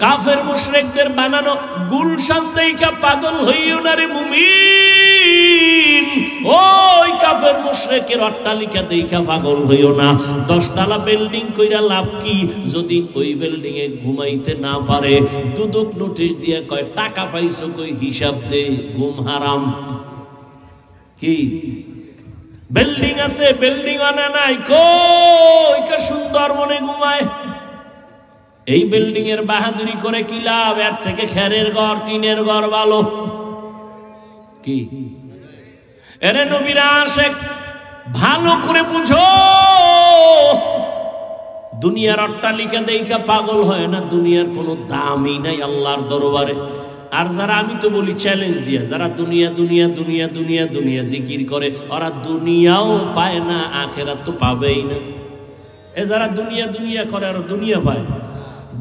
কাফের মুশরিকদের বানানো গুলশান দেইখা পাগল হইও না রে মুমিন। ওই কাফের মুশরিকের অট্টালিকা দেইখা পাগল হইও না। 10 তলা বিল্ডিং কইরা লাভ কি যদি ওই বিল্ডিং এ ঘুমাইতে না পারে? দুদক নোটিশ দিয়ে কয় টাকা পাইছো কই হিসাব দে, ঘুম হারাম। কি বিল্ডিং আছে, বিল্ডিং আনা নাই, কই কে সুন্দর মনে ঘুমায়। এই বিল্ডিং এর বাহাদুরি করে কি লাভ? এর থেকে খেরের ঘর টিনের ঘর ভালো। কি এরে নবীরা আশেক, ভালো করে বুঝো, দুনিয়ার অট্টালিকা দেইখা পাগল হয় না। দুনিয়ার কোনো দামই নাই আল্লাহর দরবারে। আর যারা, আমি তো বলি চ্যালেঞ্জ দিয়া, যারা দুনিয়া দুনিয়া দুনিয়া দুনিয়া দুনিয়া জিকির করে, ওরা দুনিয়াও পায় না, আখেরাত তো পাবেই না। এ যারা দুনিয়া দুনিয়া করে আর দুনিয়া পায়,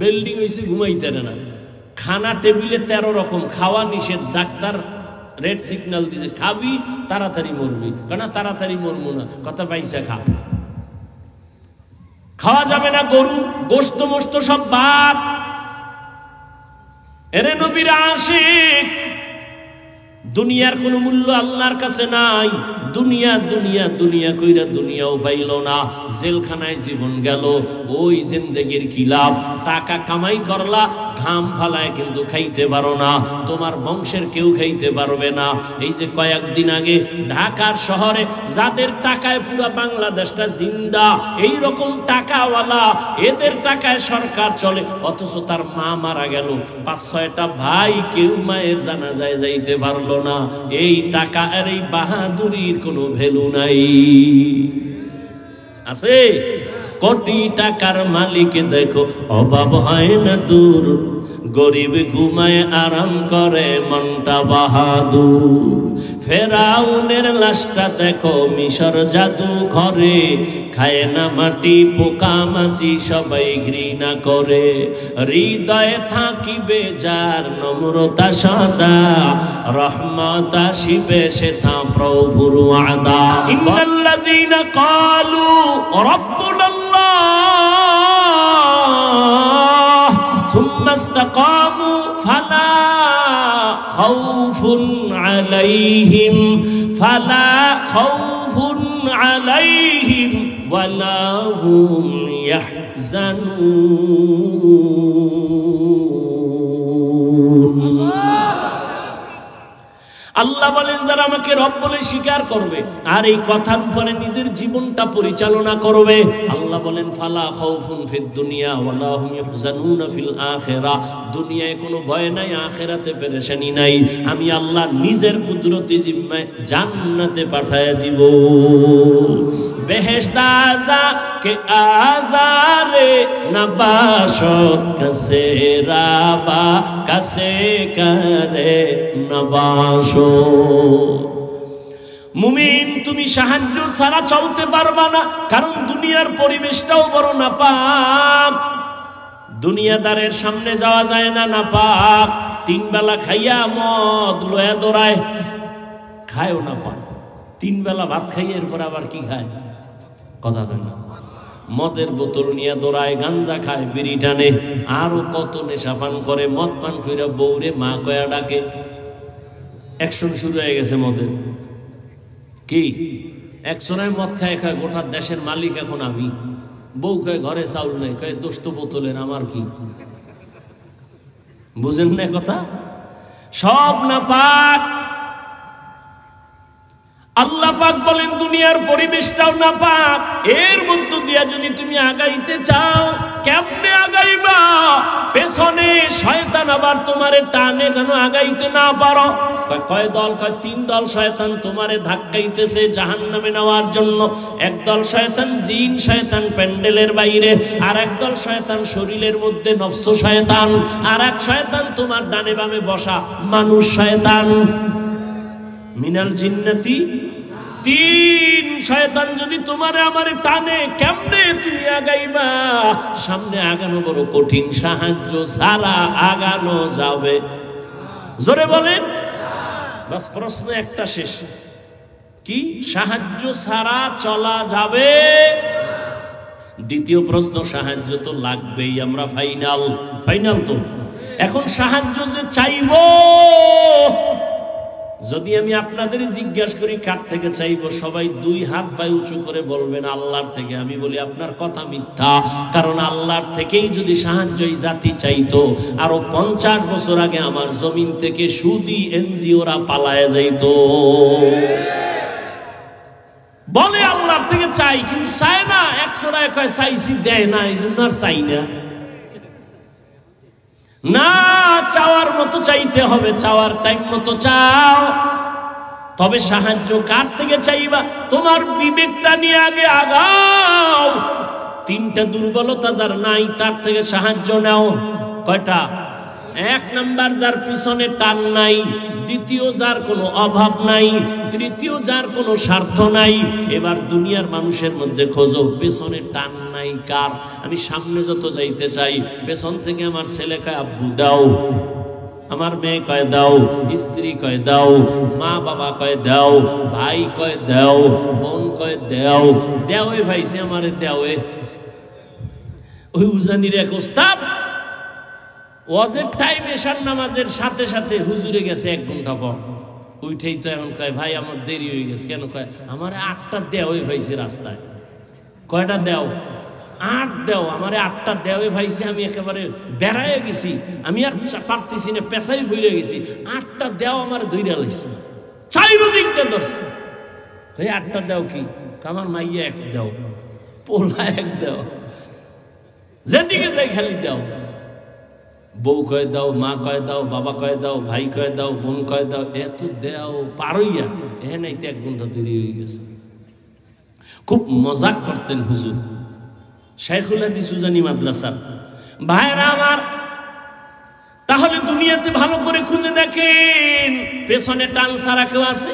বিল্ডিং হইছে ঘুমাইতে না, খানা টেবিলে 13 রকম, খাওয়া নিষেধ, ডাক্তার রেড সিগন্যাল দিছে খাবি তাড়াতাড়ি মরবি, কেন তাড়াতাড়ি মরবো না, কথা পাইছে খা, খাওয়া যাবে না, গরু গোশত মোস্ত সব বাদ। এরে নবীর আশিক, দুনিয়ার কোনো মূল্য আল্লাহর কাছে নাই। দুনিয়া দুনিয়া দুনিয়া কইরা দুনিয়াও পাইল না, জেলখানায় জীবন গেল। ওই জিন্দেগির কি লাভ? টাকা কামাই করলা, ঘাম ফালায় কিন্তু খাইতে পারো না, তোমার বংশের কেউ খাইতে পারবে না। এই যে কয়েকদিন আগে ঢাকার শহরে যাদের টাকায় পুরো বাংলাদেশটা জিন্দা, এই রকম টাকাওয়ালা, এদের টাকায় সরকার চলে, অথচ তার মা মারা গেল, 5-6টা ভাই, কেউ মায়ের জানাজায় যাইতে পারলো না। এই টাকা আর এই বাহাদুরির কোনো ভ্যালু নাই। আছে কোটি টাকার মালিক দেখো, অভাব হয় না দূর, গরিব ঘুমায় আরাম করে মনটা বাহাদুর। ফেরাউনের লাশটা দেখো মিশর জাদু ঘরে, খায় না মাটি পোকা মাছি সবাই ঘৃণা করে। হৃদয়ে থাকিবে যার নম্রতা সদা, রহমত আসিবে সেথা প্রভুর ওয়াদা। ইন্নাল্লাযীনা ক্বালু রাব্বুনাল্লাহ সুম্মা ইসতাকামু ফালা খাউফুন আলাইহিম ওয়ালা হুম ইয়াহজানুন। আল্লাহ বলেন যারা আমাকে রব বলে স্বীকার করবে আর এই কথার উপরে নিজের জীবনটা পরিচালনা করবে, আল্লাহ বলেন ফালা খাউফুন ফিদ দুনিয়া ওয়ালা হুম ইয়াহজানুন ফিল আখিরাহ। দুনিয়ায় কোনো ভয় নাই, আখিরাতে পেরেশানি নাই। আমি আল্লাহ নিজের কুদরতি জিম্মায় জান্নাতে পাঠায় দিব। বেহেশত আযা কে আজারে নবাশত কাসে রাবা কাসে করে নবাশ। মুমিন, তুমি সাহায্য ছাড়া চলতে পারবা না, কারণ দুনিয়ার পরিবেশটাও বড় নাপাক। দুনিয়াদারের সামনে যাওয়া যায় না, নাপাক। 3 বেলা খাইয়া মদ লয়া দৌড়ায়, খায়ও না পাক। 3 বেলা ভাত খাইয়ে এরপর আবার কি খায়? কথা কয় না। মদের বোতল নিয়ে দৌড়ায়, গাঞ্জা খায়, বিড়ি টানে, আরো কত নেশা পান করে। মদ পান কইরা বউরে মা কয়া ডাকে। অ্যাকশন শুরু হয়ে গেছে মদের। কি একজনের মদ খায় খায় গোটা দেশের মালিক এখন আমি। বউ কয় ঘরে চাউল নেই, কয় দোষ তো বোতলের, আমার কি? বুঝেন না কথা? সব নাপাক। আল্লাহ পাক বলেন দুনিয়ার পরিবেশটাও নাপাক। এর মধ্য দিয়া যদি তুমি আগাইতে চাও, কেমনে আগাইবা? পেছনে শয়তান আবার তোমারে টানে যেন আগাইতে না পারো। কয় দল? কয় 3 দল শয়তান তোমারে ধাক্কাইতেছে জাহান্নামে নেওয়ার জন্য। এক দল শয়তান জিন শয়তান প্যান্ডেলের বাইরে, আর এক দল শয়তান শরীরের মধ্যে নফস শয়তান, আর এক শয়তান তোমার ডানে বামে বসা মানুষ শয়তান। মিনাল জিন্নাতি 3 শয়তান যদি তোমারে আমারে টানে, কেমনে তুমি আগাইবা? সামনে আগানো বড় কঠিন, সাহায্য ছাড়া আগানো যাবে? জোরে বলেন। বাস প্রশ্ন একটা শেষ, কি সাহায্য ছাড়া চলা যাবে? দ্বিতীয় প্রশ্ন, সাহায্য তো লাগবেই, আমরা ফাইনাল তো। এখন সাহায্য যে চাইব, যদি আমি আপনাদের জিজ্ঞাসা করি কার থেকে চাইবো, সবাই দুই হাত পায়ে উঁচু করে বলবেন আল্লাহর থেকে। আমি বলি আপনার কথা মিথ্যা, কারণ আল্লাহর থেকেই যদি সাহায্য এই জাতি চাইতো, আরো 50 বছর আগে আমার জমিন থেকে সুদি এনজিওরা পালায় যাইতো। বলে আল্লাহর থেকে চাই, কিন্তু চায় না, 100 কয় চাইছি, দেয় না, এই জন্য আর চাই না। না, চাওয়ার মতো চাইতে হবে, চাওয়ার টাইম মতো চাও। তবে সাহায্য কার থেকে চাইবা? তোমার বিবেকটা নিয়ে আগে আগাও। 3টা দুর্বলতা যার নাই, তার থেকে সাহায্য নাও। কয়টা? 1 নাম্বার, যার পিছনে টান নাই। দ্বিতীয়, যার কোনো অভাব নাই। তৃতীয়, যার কোনো স্বার্থ নাই। এবার দুনিয়ার মানুষের মধ্যে খোঁজো পেছনে টান নাই কার। আমি সামনে যত যাইতে চাই, পেছন থেকে আমার ছেলে কয় আব্বু দাও, আমার মেয়ে কয় দাও, স্ত্রী কয় দাও, মা বাবা কয় দাও, ভাই কয় দাও, বোন কয় দাও। দেওয়ে ভাইছে আমারে দেওয়ে। ওই উজানির এক ওস্তাদ ওয়াজের টাইম, এশার নামাজের সাথে সাথে হুজুরে গেছে 1 ঘন্টা পর। উঠেই তো এখন কয় ভাই আমার দেরি হয়ে গেছে। কেন? কয় আমার 8টা দেওয়ে ভাইছে রাস্তায়। কয়টা দেও? 8 দেও। আমার 8টা দেওয়ে ভাইছে, আমি একেবারে বেড়াইয়া গেছি, আমি আর পারতেছি না, পেশাই ভুলে গেছি। 8টা দেও আমার ধইরা লাইছে, চারিদিক দিয়ে ধরছে। ভাই 8টা দেও কি? আমার মাইয়া 1 দেও, পোলা 1 দেও, যেদিকে যাই খালি দেও। বউ কয় দাও, মা কয় দাও, বাবা কয় দাও, ভাই কয় দাও, বোন কয় দাও। এত দেও পারইয়া এখানে 1 ঘন্টা দেরি হয়ে গেছে। খুব মজাক করতেন হুজুর, শাইখুল হাদিস উজানি মাদ্রাসার ভাইরা আমার। তাহলে দুনিয়াতে ভালো করে খুঁজে দেখেন, পেছনে টান ছাড়া কেউ আছে?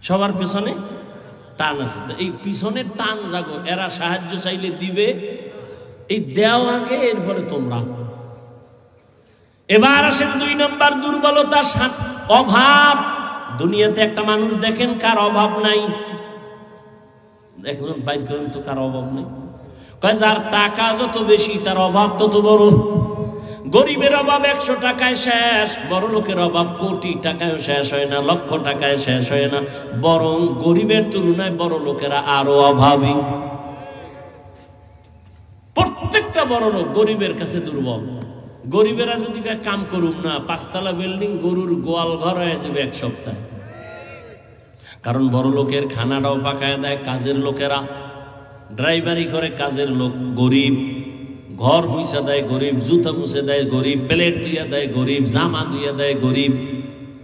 সবার পেছনে টান আছে। এই পিছনে টান জাগো, এরা সাহায্য চাইলে দিবে, এই দেও আগে, এরপরে তোমরা। এবার আসেন 2 নাম্বার দুর্বলতা, অভাব। দুনিয়াতে একটা মানুষ দেখেন কার অভাব নাই? একজন বাইর করেন তো কার অভাব নেই? কয় যার টাকা যত বেশি তার অভাব তত বড়। গরিবের অভাব 100 টাকায় শেষ, বড় লোকের অভাব কোটি টাকায় শেষ হয় না, লক্ষ টাকায় শেষ হয় না। বরং গরিবের তুলনায় বড় লোকেরা আরো অভাবী। প্রত্যেকটা বড় লোক গরিবের কাছে দুর্বল। গরিবেরা যদি কাম করুম না, 5 তলা বিল্ডিং গরুর গোয়াল ঘর হয়ে যাবে 1 সপ্তাহে। কারণ বড় লোকের খানাটাও পাকায় দেয় কাজের লোকেরা, ড্রাইভারি করে কাজের লোক গরিব, ঘর মুছা দেয় গরিব, জুতা মুছে দেয় গরিব, প্লেট ধুইয়া দেয় গরিব, জামা ধুইয়া দেয় গরিব।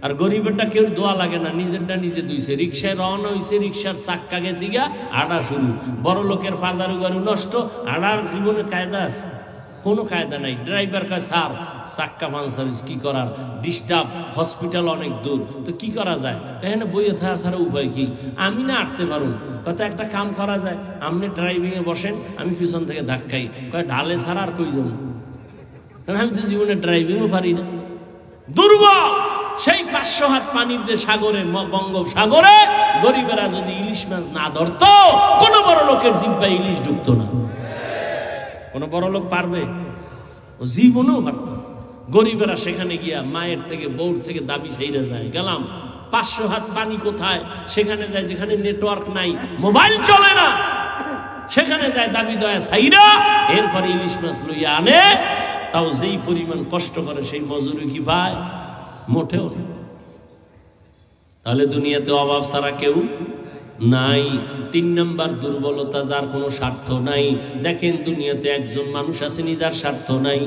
আর গরিবেরটা কেউ দোয়া লাগে না, নিজেরটা নিজে ধুইছে। রিক্সায় রওনা হয়েছে, রিক্সার চাক্কা গেছে গিয়া, আড়া শুরু। বড় লোকের ফাজারু গারু নষ্ট, আড়ার জীবনে কায়দা আছে? কোনো কায়দা নাই। ড্রাইভার কাছে স্যার চাক্কা পাঞ্চার, কি করার, ডিস্টার্ব, হসপিটাল অনেক দূর, তো কি করা যায়? এখানে বইয়ে থাকা ছাড়া উপায় কি? আমি না আটতে পারুন। কত একটা কাম করা যায়, আপনি ড্রাইভিংয়ে বসেন, আমি পিছন থেকে ধাক্কাই। কয় ঢালে ছাড়া আর কই যাবো, কারণ আমি তো জীবনে ড্রাইভিংও পারি না। দুর্বল। সেই 500 হাত পানির যে সাগরে, বঙ্গোপসাগরে গরিবেরা যদি ইলিশ মাছ না ধরতো, কোন বড় লোকের জিব্বায় ইলিশ ঢুকতো না। কোন বড় লোক পারবে? ও জীবনেও পারত। গরিবেরা সেখানে গিয়া মায়ের থেকে, বউর থেকে দাবি চাইরা যায়, গেলাম 500 হাত পানি কোথায়? সেখানে যায় যেখানে নেটওয়ার্ক নাই, মোবাইল চলে না, সেখানে যায় দাবি দয়া চাইরা, এরপরে ইলিশ মাছ লইয়া আনে। তাও যেই পরিমাণ কষ্ট করে সেই মজুরি কি পায়? মোটেও না। তাহলে দুনিয়াতে অভাব ছাড়া কেউ নাই। 3 নাম্বার দুর্বলতা, যার কোনো স্বার্থ নাই। দেখেন দুনিয়াতে একজন মানুষ আছে যার স্বার্থ নাই।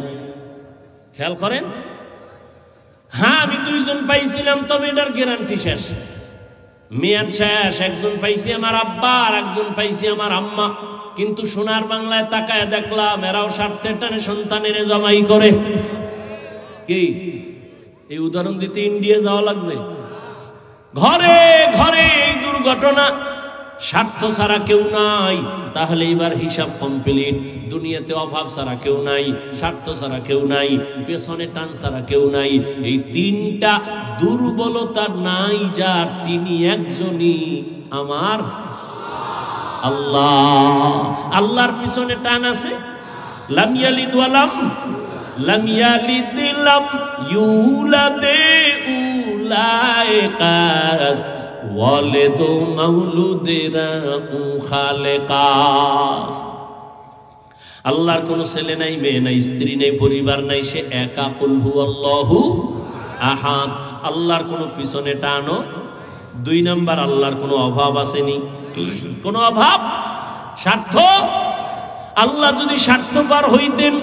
খেয়াল করেন, হ্যাঁ আমি 2 জন পাইছিলাম, তবে এটার গ্যারান্টি শেষ, মেয়াদ শেষ। একজন পাইছি আমার আব্বা, আর একজন পাইছি আমার আম্মা। কিন্তু সোনার বাংলায় তাকায় দেখলাম এরাও স্বার্থের টানে সন্তানের জমাই করে। কি এই উদাহরণ দিতে ইন্ডিয়া যাওয়া লাগবে? ঘরে ঘরে এই দুর্ঘটনা। স্বার্থ ছাড়া কেউ নাই। তাহলে এবার হিসাব কমপ্লিট। দুনিয়াতে অভাব ছাড়া কেউ নাই, স্বার্থ ছাড়া কেউ নাই, পেছনে টান ছাড়া কেউ নাই। এই 3টা দুর্বলতা নাই যার, তিনি একজনই আমার। আল্লাহ। আল্লাহর পিছনে টান আছে। লাম ইয়ালিদ ওয়া লাম ইয়ালিদ লাম ইউলাদ উলাইকাস ওয়ালিদু মাউলুদিরা খালেকাস। আল্লাহর কোনো ছেলে নাই, মেয়ে নাই, স্ত্রী নেই, পরিবার নাই, সে একা। কুল হুয়াল্লাহু আহাদ। আল্লাহর কোনো পিছনে টানো। 2 নাম্বার, আল্লাহর কোনো অভাব আসেনি, কোনো অভাব, স্বার্থ। আল্লাহ যদি স্বার্থপর হইতেন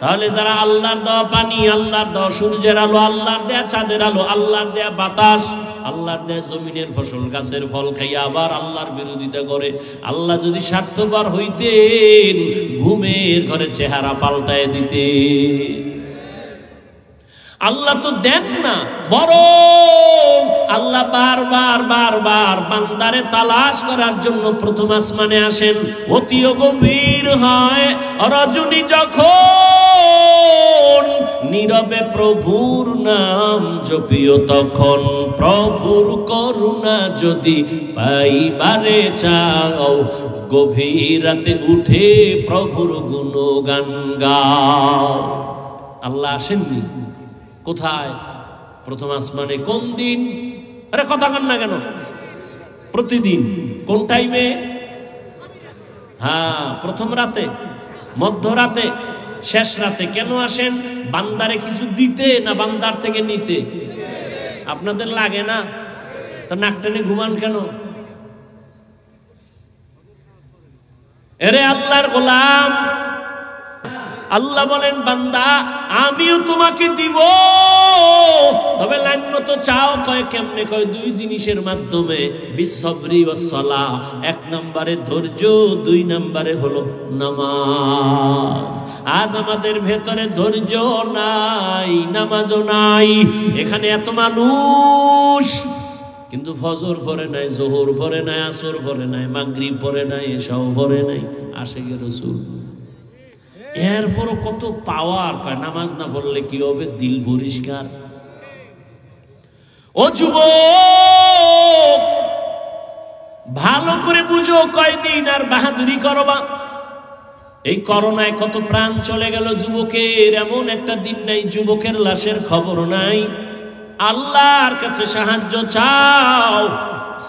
তাহলে যারা আল্লাহর দেওয়া পানি, আল্লাহর দেওয়া সূর্যের আলো, আল্লাহর দেয়া চাঁদের আলো, আল্লাহর দেয়া বাতাস, আল্লাহর দেয়া জমিনের ফসল, গাছের ফল খাইয়া আবার আল্লাহর বিরোধিতা করে, আল্লাহ যদি স্বার্থপর হইতেন ঘুমের ঘরে চেহারা পাল্টায় দিতে। আল্লাহ তো দেন না, বরং আল্লাহ বারবার বারবার বান্দারে তালাশ করার জন্য প্রথম আসমানে আসেন। অতিও গভীর হয় রজনী যখন, নীরবে প্রভুর নাম জপিও তখন। প্রভুর করুণা যদি পাইবারে চাও, গভীর রাতে উঠে প্রভুর গুণগান গাও। আল্লাহ আসেননি কোথায়? প্রথম আসমানে। কোন দিন? আরে কথা কন না কেন? প্রতিদিন। কোন টাইমে? হ্যাঁ, প্রথম রাতে, মধ্যরাতে, শেষ রাতে। কেন আসেন? বান্দারে কিছু দিতে না বান্দার থেকে নিতে? আপনাদের লাগে না? তা নাক টেনে ঘুমান কেন? এরে আল্লাহর গোলাম, আল্লাহ বলেন বান্দা আমিও তোমাকে দিব, তবে লাইন মতো চাও। কয় কেমনে? কয় 2 জিনিসের মাধ্যমে। বিসবরি ওয়াস সালাহ। 1 নম্বরে ধৈর্য, 2 নম্বরে হলো নামাজ। আজ আমাদের ভেতরে ধৈর্য নাই, নামাজও নাই। এখানে এত মানুষ কিন্তু ফজর পড়ে নাই, জোহর পড়ে নাই, আসর পড়ে নাই, মাগরিব পড়ে নাই, এশাও পড়ে নাই। আশিকে রাসূল। এরপরও কত পাওয়ার। কয় নামাজ না পড়লে কি হবে? দিল পরিষ্কার। ও যুবক, ভালো করে বুঝো, কয়দিন আর বাহাদুরি করবা? এই করোনায় কত প্রাণ চলে গেল যুবকের। এমন একটা দিন নাই যুবকের লাশের খবর নাই। আল্লাহর কাছে সাহায্য চাও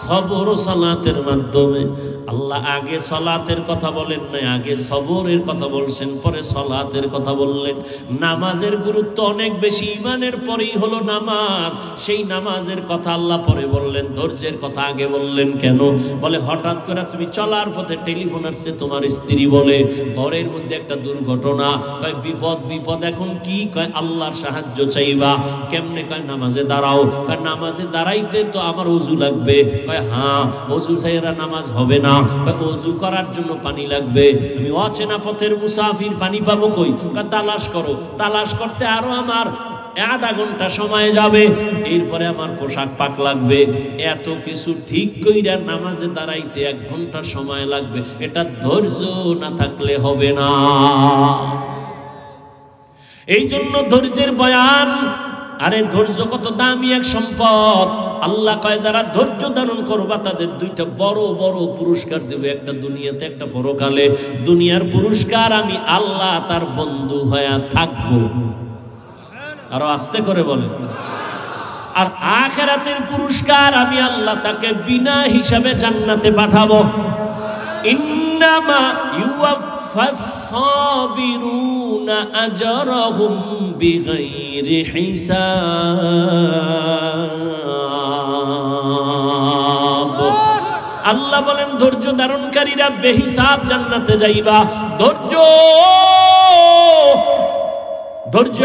সবর ও সালাতের মাধ্যমে। আল্লাহ আগে সালাতের কথা বলেন নাই, আগে সবরের কথা বলছেন, পরে সালাতের কথা বললেন। নামাজের গুরুত্ব অনেক বেশি, ঈমানের পরেই হলো নামাজ। সেই নামাজের কথা আল্লাহ পরে বললেন, ধৈর্যের কথা আগে বললেন। কেন? বলে হঠাৎ করে তুমি চলার পথে টেলিফোন আসছে, তোমার স্ত্রী বলে ঘরের মধ্যে একটা দুর্ঘটনা। কয় বিপদ। বিপদ এখন কি? কয় আল্লাহর সাহায্য চাইবা। কেমনে? কয় নামাজে দাঁড়াও। কয় নামাজে দাঁড়াইতে তো আমার ওযু লাগবে। কয় হ্যাঁ, ওযু ছাড়া নামাজ হবে না। ওযু করার জন্য পানি লাগবে। আমি অচেনা পথের মুসাফির, পানি পাবো কই? তালাশ করো। তালাশ করতে আরো আমার আধা ঘন্টা সময় যাবে, এরপরে আমার পোশাক পাক লাগবে। এত কিছু ঠিক কইরা নামাজে দাঁড়াইতে 1 ঘন্টা সময় লাগবে। এটা ধৈর্য না থাকলে হবে না। এই জন্য ধৈর্যের বয়ান। আরে ধৈর্য কত দামি এক সম্পদ। আল্লাহ কয় যারা ধৈর্য ধারণ করবা তাদের 2টা বড় বড় পুরস্কার দেবে, একটা দুনিয়াতে, একটা পরকালে। দুনিয়ার পুরস্কার আমি আল্লাহ তার বন্ধু হয়ে থাকবো। আরো আস্তে করে বলে। আর আখিরাতের পুরস্কার আমি আল্লাহ তাকে বিনা হিসাবে জান্নাতে পাঠাবো। ইন্নামা ইউওয়াফাস সাবিরুনা আজরাহুম বিগাইরি হিসাব। আল্লাহ বলেন ধৈর্য ধারণকারীরা বেহিসাব জান্নাতে যাইবা। ধৈর্য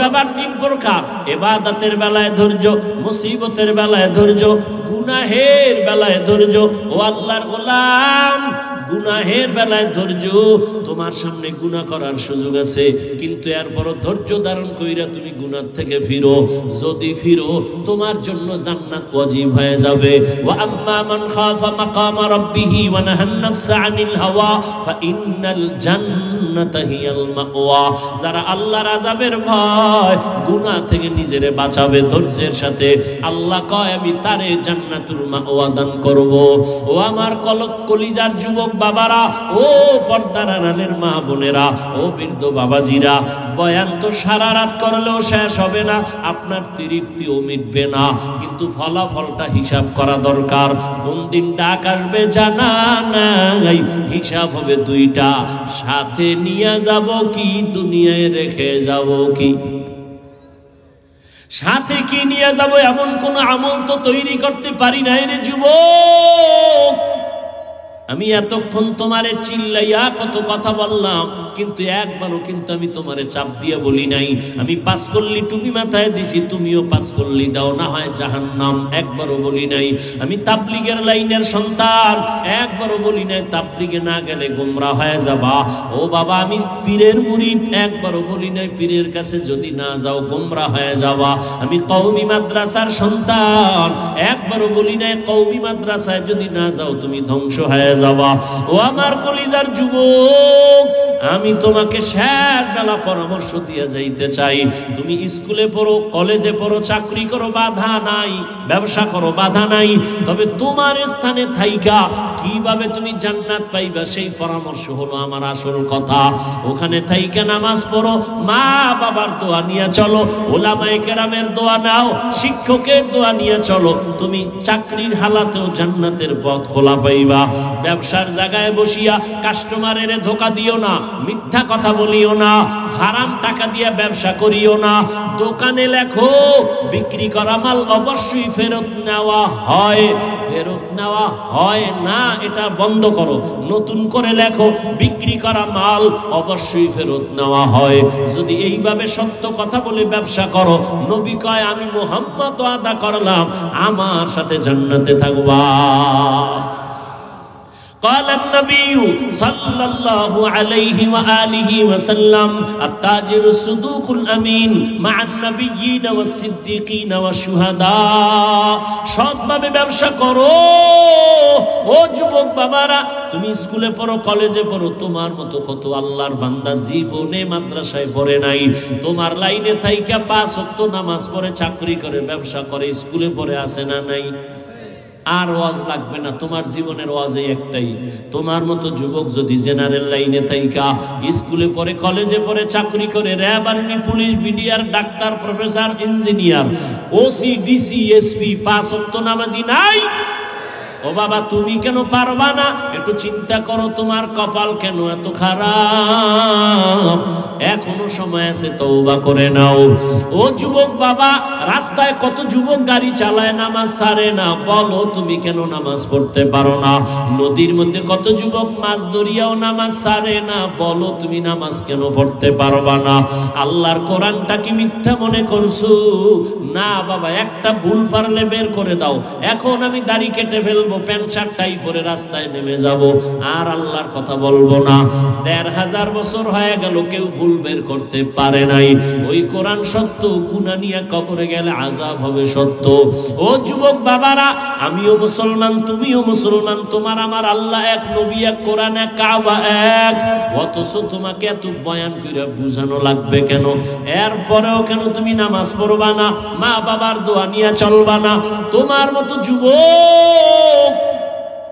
আবার 3 প্রকার। ইবাদতের বেলায় ধৈর্য, মুসিবতের বেলায় ধৈর্য, গুনাহের বেলায় ধৈর্য। ও আল্লাহর গোলাম, গুনাহের বেলায় ধৈর্য। তোমার সামনে গুনাহ করার সুযোগ আছে, কিন্তু এরপরও ধৈর্য ধারণ কইরা তুমি গুনাহ থেকে ফিরো। যদি ফিরো তোমার জন্য জান্নাত ওয়াজিব হয়ে যাবে। ওয়া আম্মা মান খাফা মাকামা রাব্বিহি ওয়া নাহান নাফসা আনিল হাওয়া ফা ইন্নাল জান্নাত জান্নাতা হিয়াল মাওয়া। যারা আল্লাহর আযাবের ভয়, গুনাহ থেকে নিজেরে বাঁচাবে ধৈর্যের সাথে, আল্লাহ কয় আমি তারে জান্নাতুল মাওয়া দান করব। ও আমার কলিজার যুবক বাবারা, ও পর্দার আড়ালের মা বোনেরা, ও বৃদ্ধ বাবাজিরা, বয়ান তো সারা রাত করলেও শেষ হবে না, আপনার তৃপ্তিও মিটবে না, কিন্তু ফলাফলটা হিসাব করা দরকার। কোন দিন ডাক আসবে জানা নাই, হিসাব হবে দুইটা, সাথে নিয়ে যাব কি দুনিয়ায় রেখে যাব কি। সাথে কি নিয়ে যাব এমন কোন আমল তো তৈরি করতে পারি নাই রে যুবক। আমি এতক্ষণ তোমারে চিল্লাইয়া কত কথা বললাম, কিন্তু একবারও কিন্তু আমি তোমারে চাপ দিয়ে বলি নাই আমি পাস করলি টুপি মাথায় দিছি তুমিও পাস করলি দাও না হয় জাহান্নাম, একবারও বলি নাই। আমি তাবলীগের লাইনের সন্তান, একবারও বলি নাই তাবলীগে না গেলে গোমরা হয়ে যাবা। ও বাবা আমি পীরের মুরিদ, একবারও বলি নাই পীরের কাছে যদি না যাও গোমরা হয়ে যাবা। আমি কওমি মাদ্রাসার সন্তান, একবারও বলি নাই কওমি মাদ্রাসায় যদি না যাও তুমি ধ্বংস হয়ে যাবা। ও আমার কলিজার যুবক, আমি তোমাকে শেষ বেলা পরামর্শ দিয়ে যাইতে চাই। তুমি স্কুলে পড়ো, কলেজে পড়ো, চাকরি করো, বাধা নাই, ব্যবসা করো, বাধা নাই, তবে তোমার স্থানে থাইকা কিভাবে তুমি জান্নাত পাইবা সেই পরামর্শ হলো আমার আসল কথা। ওখানে থাইকা নামাজ পড়ো, মা বাবার দোয়া নিয়ে চলো, ওলামায়ে কেরামের দোয়া নাও, শিক্ষকের দোয়া নিয়ে চলো, তুমি চাকরির হালাতেও জান্নাতের পথ খোলা পাইবা। ব্যবসার জায়গায় বসিয়া কাস্টমারের ধোকা দিও না, মিথ্যা কথা বলিও না, হারাম টাকা দিয়ে ব্যবসা করিও না। দোকানে লেখো বিক্রি করা মাল অবশ্যই ফেরত নেওয়া হয়, ফেরত নেওয়া হয় না এটা বন্ধ করো। নতুন করে লেখো বিক্রি করা মাল অবশ্যই ফেরত নেওয়া হয়। যদি এইভাবে সত্য কথা বলে ব্যবসা করো, নবী কয় আমি মুহাম্মদ ওয়াদা করলাম আমার সাথে জান্নাতে থাকবা। قال النبي صلى الله عليه وآله وسلم التاجر الصدوق الأمين مع النبيين والصديقين والشهداء। সৎভাবে ব্যবসা করো ও যুবক বাবারা। তুমি স্কুলে পড়ো, কলেজে পড়ো, তোমার মতো কত আল্লাহর বান্দা জীবনে মাদ্রাসায় পড়ে নাই, তোমার লাইনে থাইকা 5 ওয়াক্ত নামাজ পড়ে, চাকরি করে, ব্যবসা করে, স্কুলে পড়ে আছে না নাই? আর ওয়াজ লাগবে না, তোমার জীবনের ওয়াজ একটাই। তোমার মতো যুবক যদি জেনারেল লাইনে থাইকা স্কুলে পড়ে, কলেজে পড়ে, চাকরি করে, RAB, army, police, BDR, doctor, professor, engineer, OC, DC, SP, 5 ওয়াক্ত নামাজি নাই? ও বাবা তুমি কেন পারবা না? একটু চিন্তা করো, তোমার কপাল কেন এত খারাপ? এখনো সময় আছে, তওবা করে নাও। ও যুবক বাবা, রাস্তায় কত যুবক গাড়ি চালায়, নামাজ ছাড়ে না, বলো তুমি কেন নামাজ পড়তে পারো না? নদীর মধ্যে কত যুবক মাছ ধরিয়াও নামাজ ছাড়ে না, বলো তুমি নামাজ কেন পড়তে পারবা না? আল্লাহর কোরআনটা কি মিথ্যা মনে করছো? না বাবা, একটা ভুল পারলে বের করে দাও। এখন আমি দাড়ি কেটে ফেলবো, প্যান্ট শার্ট টাই পরে রাস্তায় নেমে যাব, আর আল্লাহর কথা বলবো না। 1500 বছর হয়ে গেল, কেউ ভুল বের করতে পারে নাই। ওই কোরআন সত্য, গুনাহ নিয়ে কবরে গেলে আযাব হবে সত্য। ও যুবক বাবারা, আমিও মুসলমান, তুমিও মুসলমান, তোমার আমার আল্লাহ এক, নবী এক, কোরআন এক, কাবা এক, অথচ তোমাকে এত বয়ান করে বুঝানো লাগবে কেন? এরপরেও কেন তুমি নামাজ পড়বা না, মা বাবার দোয়া নিয়ে চলবা না? তোমার মতো যুবক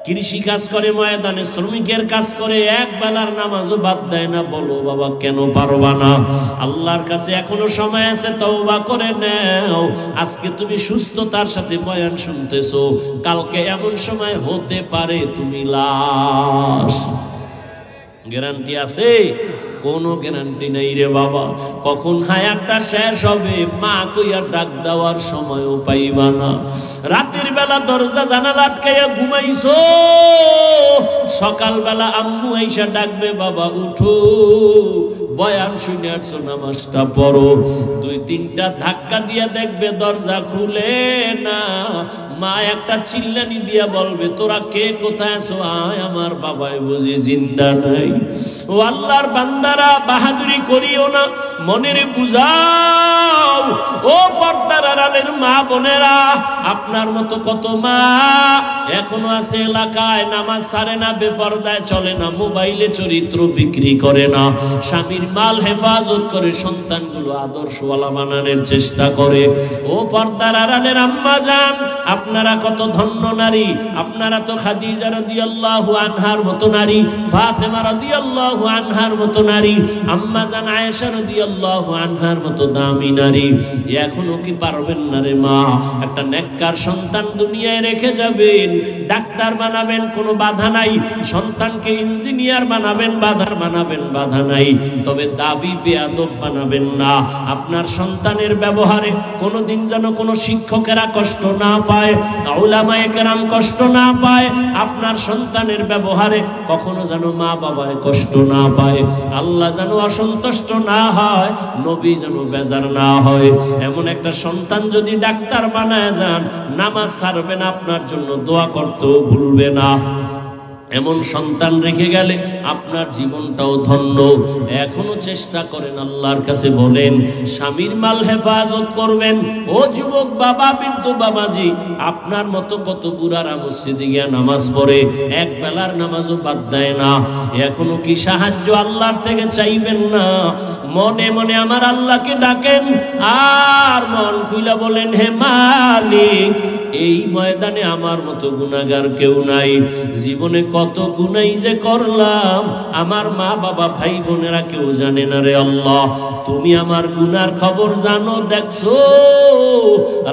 কৃষি কাজ করে, ময়দানে শ্রমিকের কাজ করে, এক বেলার নামাজও বাদ দেয় না, বলো বাবা কেন পারবা না? আল্লাহর কাছে এখনো সময় আছে, তওবা করে নাও। আজকে তুমি সুস্থতার সাথে বয়ান শুনতেছো, কালকে এমন সময় হতে পারে তুমি লাশ। গ্যারান্টি আছে? কোনো গ্যারান্টি নেই রে বাবা। কখন হায়াতটা শেষ হবে মা কইয়া ডাক দেওয়ার সময়ও পাইবা না। রাতের বেলা দরজা জানালা আটকাইয়া ঘুমাইছো, সকালবেলা আম্মু আইসা ডাকবে, বাবা উঠো, বয়ান শুনে আসছো, নামাজটা পড়ো। 2-3টা ধাক্কা দিয়া দেখবে দরজা খুলে না। মা একটা চিল্লানি দিয়া বলবে, তোরা কে, কোথায় আছো? আয়, আমার বাবাই বুঝি জিন্দা নাই। ও আল্লাহর বান্দারা, বাহাদুরি করিও না, মনের বুঝাও। ও পর্দার আড়ালের মা বোনেরা, আপনার মতো কত মা এখনো আছে এলাকায়, নামাজ ছাড়ে না, বেপরদায় চলে না, মোবাইলে চরিত্র বিক্রি করে না, স্বামীর মাল হেফাজত করে সন্তানগুলো আদর্শওয়ালা বানানোর চেষ্টা করে। ও পর্দার আড়ালের আম্মা জান, আপনারা কত ধন্য নারী। আপনারা তো খাদিজা রাদিয়াল্লাহু আনহার মতো নারী, ফাতেমা রাদিয়াল্লাহু আনহার মতো নারী, আম্মা জান আয়েশা রাদিয়াল্লাহু আনহার মতো দামি নারী। এখনো কি পারবেন না রে মা? একটা নেককার সন্তান দুনিয়ায় রেখে যাবেন, ডাক্তার বানাবেন, কোনো বাধা নাই। সন্তানকে ইঞ্জিনিয়ার বানাবেন, বাধা নাই। তবে দাবি বেয়াদব বানাবেন না। আপনার সন্তানের ব্যবহারে কোনোদিন যেন কোনো শিক্ষকেরা কষ্ট না পায়, উলামায়ে কেরাম কষ্ট না পায়। আপনার সন্তানের ব্যবহারে কখনো যেন মা বাবায় কষ্ট না পায়, আল্লাহ যেন অসন্তুষ্ট না হয়, নবী যেন বেজার না হয়। এমন একটা সন্তান যদি ডাক্তার বানায় যান, নামাজ ছাড়বে না, আপনার জন্য দোয়া করতেও ভুলবে না। এমন সন্তান রেখে গেলে আপনার জীবনটাও ধন্য। এখনো চেষ্টা করেন, আল্লাহর কাছে বলেন, স্বামীর মাল হেফাজত করবেন। ও যুবক বাবা, বৃদ্ধ বাবাজি, আপনার মতো কত বুড়ারা মসজিদে গিয়ে নামাজ পড়ে, এক বেলার নামাজও বাদ দেয় না। এখনো কি সাহায্য আল্লাহর থেকে চাইবেন না? মনে মনে আমার আল্লাহকে ডাকেন আর মন খুইলা বলেন, হে মালিক, এই ময়দানে আমার মতো গুনাহগার কেউ নাই। জীবনে কত গুনাই যে করলাম, আমার মা বাবা ভাই বোনেরা কেউ জানে না রে আল্লাহ। তুমি আমার গুনার খবর জানো, দেখছো।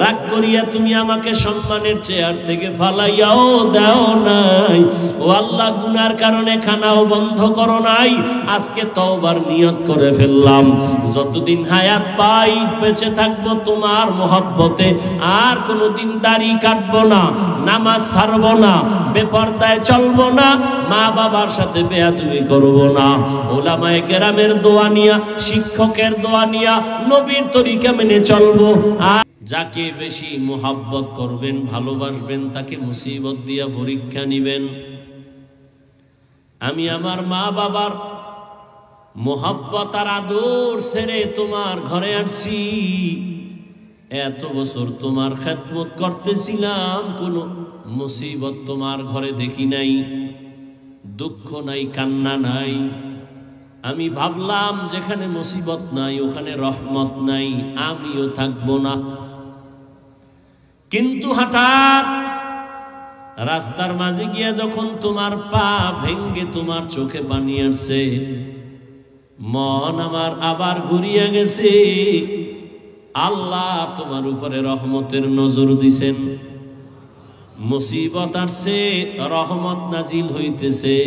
রাগ করিয়া তুমি আমাকে সম্মানের চেয়ার থেকে ফালাইয়াও দাও নাই। ও আল্লাহ, গুনার কারণে খানাও বন্ধ করো নাই। আজকে তওবার নিয়ত করে ফেললাম, যতদিন হায়াত পাই বেঁচে থাকবো তোমার মহব্বতে। আর কোনোদিন দাড়ি কাটবো না, নামাজ ছাড়বো না, বেপরদায় চলবো না, মা বাবার সাথে বেয়াদবি করবো না। উলামায়ে কেরামের দোয়া নিয়া, শিক্ষকের দোয়া নিয়া, নবীর তরিকা মেনে চলবো। আর যাকে বেশি মোহাব্বত করবেন, ভালোবাসবেন, তাকে মুসিবত দিয়া পরীক্ষা নিবেন। আমি আমার মা বাবার মোহাব্বত আর আদর ছেড়ে তোমার ঘরে আসছি। এত বছর তোমার খেদমত করতেছিলাম, কোনো মুসিবত তোমার ঘরে দেখি নাই, দুঃখ নাই, কান্না নাই। আমি ভাবলাম যেখানে মুসিবত নাই ওখানে রহমত নাই, আমিও থাকবো না। কিন্তু হঠাৎ রাস্তার মাঝে গিয়া যখন তোমার পা ভেঙ্গে তোমার চোখে পানি আসছে, মন আমার আবার ঘুরিয়া গেছে। আল্লাহ তোমার উপরে রহমতের নজর দিছেন। মুসিবত আসছে, রহমত নাজিল হইতেছে।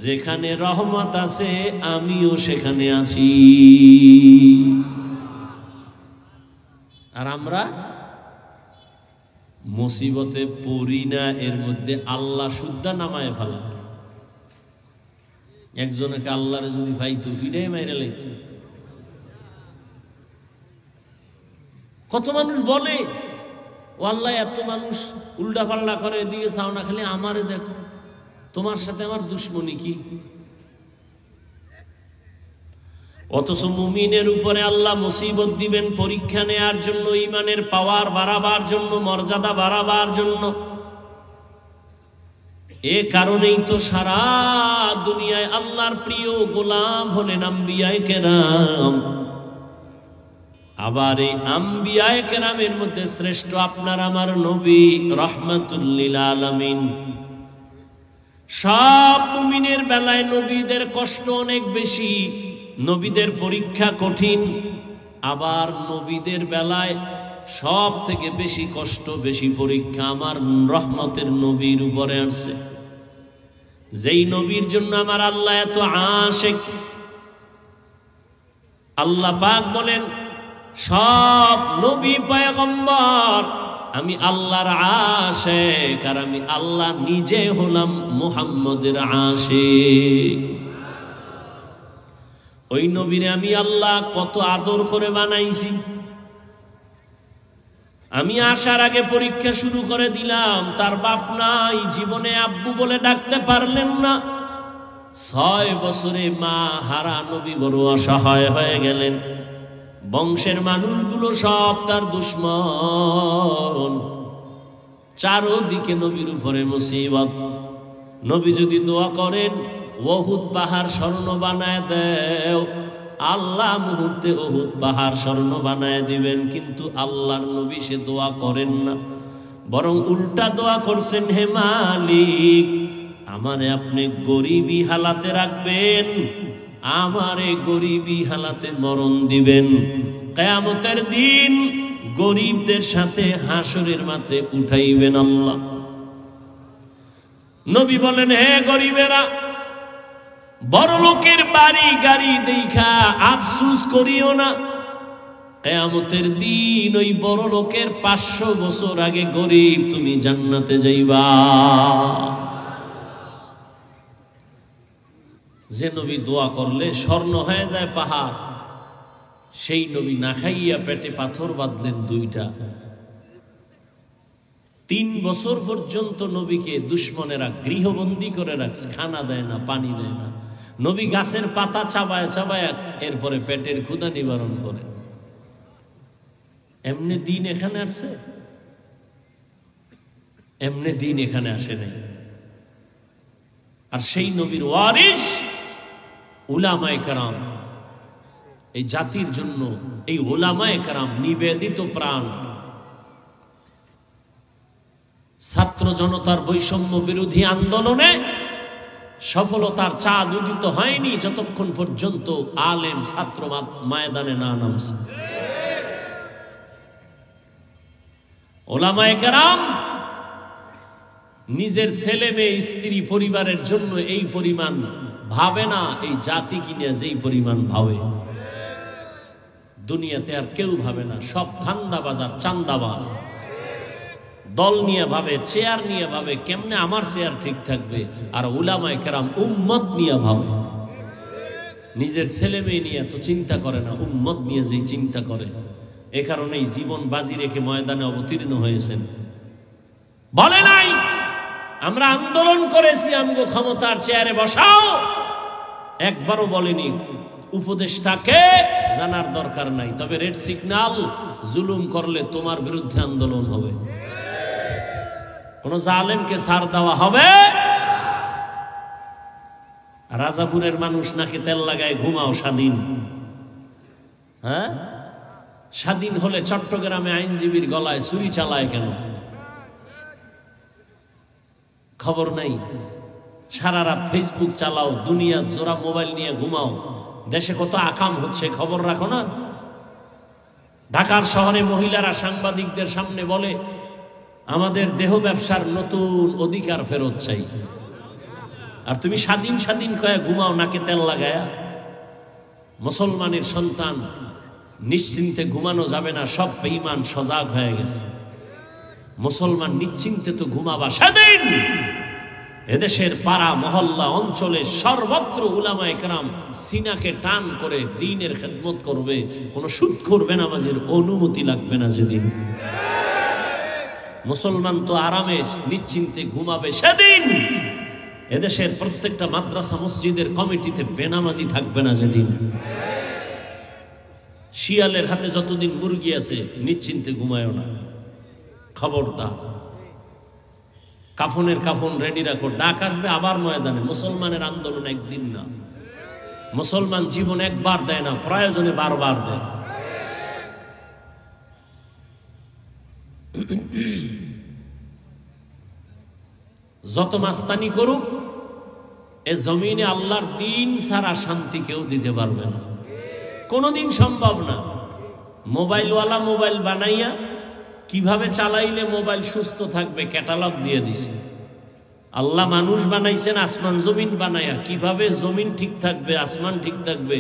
যেখানে রহমত আছে আমিও সেখানে আছি। আর আমরা মুসিবতে পড়ি না, এর মধ্যে আল্লাহ শুদ্ধা নামায় ফেলা। একজনকে আল্লাহরে যদি ভাইতো ফিরাই মাইরা লাইতো। কত মানুষ বলে, ও আল্লাহ এত মানুষ উল্টা পাল্লা করে, এদিকে চাও না, খালি আমারে দেখো, তোমার সাথে আমার দুশ্মনী কি? অথচ মুমিনের উপরে আল্লাহ মুসিবত দিবেন পরীক্ষা নেয়ার জন্য, ঈমানের পাওয়ার বাড়াবার জন্য, মর্যাদা বাড়াবার জন্য। এ কারণেই তো সারা দুনিয়ায় আল্লাহর প্রিয় গোলাম হলেন আম্বিয়ায়ে কেরাম। আবার এই আম্বিয়ায়ে কেরামের মধ্যে শ্রেষ্ঠ আপনার আমার নবী রাহমাতুল লিল আলামিন। সব মুমিনের বেলায় নবীদের কষ্ট অনেক বেশি, নবীদের পরীক্ষা কঠিন। আবার নবীদের বেলায় সব থেকে বেশি কষ্ট, বেশি পরীক্ষা আমার রহমতের নবীর উপরে আসছে। যেই নবীর জন্য আমার আল্লাহ এত আশিক। আল্লাহ পাক বলেন, সব নবী পয়গম্বর আমি আল্লাহর আশিক, আর আমি আল্লাহ নিজে হলাম মুহাম্মদের আশিক। ওই নবীরে আমি আল্লাহ কত আদর করে বানাইছি। আমি আসার আগে পরীক্ষা শুরু করে দিলাম। তার বাপ নাই, জীবনে আব্বু বলে ডাকতে পারলেন না। 6 বছরে মা হারা নবী বড় অসহায় হয়ে গেলেন। বংশের মানুষগুলো সব তার দুশমন। চারদিকে নবীর উপরে মুসিবত। নবী যদি দোয়া করেন উহুদ পাহাড় স্বর্ণ বানায় দেও, আল্লাহ মুহূর্তে উহুদ পাহাড় স্বর্ণ বানায় দিবেন। কিন্তু আল্লাহর নবী সে দোয়া করেন না, বরং উল্টা দোয়া করছেন, হে মালিক আমারে আপনি গরিবী হালাতে রাখবেন, আমারে গরিবী হালাতে মরণ দিবেন। কিয়ামতের দিন গরিবদের সাথে হাসরের মাঠে উঠাইবেন আল্লাহ। নবী বলেন, হে গরিবেরা, বড় লোকের বাড়ি গাড়ি দেখা আফসোস করিও না। কিয়ামতের দিন ওই বড় লোকের 500 বছর আগে গরিব তুমি জান্নাতে যাইবা। যে নবী দোয়া করলে স্বর্ণ হয়ে যায় পাহাড়, সেই নবী না খাইয়া পেটে পাথর বাঁধলেন 2টা। 3 বছর পর্যন্ত নবীকে দুশমনেরা গৃহবন্দী করে রাখছে, খানা দেয় না, পানি দেয় না। নবী গাছের পাতা চাবায় চাবায় এরপরে পেটের ক্ষুধা নিবারণ করে। এমনি দিন এখানে আসছে? এমনি দিন এখানে আসে নাই। আর সেই নবীর ওয়ারিস উলামায়ে কেরাম, এই জাতির জন্য এই উলামায়ে কেরাম নিবেদিত প্রাণ। ছাত্র জনতার বৈষম্য বিরোধী আন্দোলনে সফলতার চাঁদ উদিত হয়নি যতক্ষণ পর্যন্ত আলেম ছাত্র ময়দানে না নামছে। উলামায়ে কেরাম নিজের ছেলে মেয়ে স্ত্রী পরিবারের জন্য এই পরিমাণ ভাবে না, এই জাতি কিনে যেই পরিমাণ ভাবে দুনিয়াতে আর কেউ ভাবে না। সব ধান্দাবাজ আর চান্দাবাজ। দল নিয়ে ভাবে, চেয়ার নিয়ে ভাবে, কেমনে আমার চেয়ার ঠিক থাকবে। আর উলামায়ে কেরাম উম্মত নিয়ে ভাবে। নিজের ছেলে মেয়ে নিয়ে তো চিন্তা করে না, উম্মত নিয়ে যেই চিন্তা করে। এ কারণেই জীবন বাজি রেখে ময়দানে অবতীর্ণ হয়েছেন। বলে নাই আমরা আন্দোলন করেছি আমগো ক্ষমতার চেয়ারে বসাও, একবারও বলেনি উপদেষ্টাকে জানার দরকার নাই, তবে রেড সিগন্যাল জুলুম করলে তোমার বিরুদ্ধে আন্দোলন হবে। কোন জালেমকে ছাড় দেওয়া হবে? রাজাপুরের মানুষ নাকি তেল লাগায় ঘুমাও স্বাধীন। হ্যাঁ, স্বাধীন হলে চট্টগ্রামে আইনজীবীর গলায় ছুরি চালায় কেন? খবর নাই। সারা রাত ফেসবুক চালাও, দুনিয়া জোড়া মোবাইল নিয়ে ঘুমাও, দেশে কত আকাম হচ্ছে খবর রাখো না? ঢাকার শহরে মহিলারা সাংবাদিকদের সামনে বলে আমাদের দেহ ব্যবসার নতুন অধিকার ফেরত চাই। আর তুমি স্বাধীন স্বাধীন কয়ে ঘুমাও নাকে তেল লাগায়া। মুসলমানের সন্তান নিশ্চিন্তে ঘুমানো যাবে না, সব বেঈমান সজাগ হয়ে গেছে। মুসলমান নিশ্চিন্তে তো ঘুমাবা সেদিন এদেশের পাড়া মহল্লা অঞ্চলে সর্বত্র উলামায়ে কেরাম সিনাকে টান করে দ্বীনের খেদমত করবে, কোনো সুদখোর বেনামাজির অনুমতি লাগবে না যেদিন। মুসলমান তো আরামে নিশ্চিন্তে ঘুমাবে সেদিন এদেশের প্রত্যেকটা মাদ্রাসা মসজিদের কমিটিতে বেনামাজি থাকবে না যেদিন। শিয়ালের হাতে যতদিন মুরগি আছে নিশ্চিন্তে ঘুমায়ও না, খবরদার। কাফনের কাফন রেডি রাখো, ডাক আসবে আবার ময়দানে। মুসলমানের আন্দোলন একদিন না, মুসলমান জীবন একবার দেয় না, প্রয়োজনে বারবার দেয়। যত মাস্তানি করুক এ জমিনে আল্লাহর দিন ছাড়া শান্তি কেউ দিতে পারবে না, কোনোদিন সম্ভব না। মোবাইলওয়ালা মোবাইল বানাইয়া কিভাবে চালাইলে মোবাইল সুস্থ থাকবে ক্যাটালগ দিয়ে দিছে। আল্লাহ মানুষ বানাইছেন আসমান জমিন বানাইয়া, কিভাবে জমিন ঠিক থাকবে আসমান ঠিক থাকবে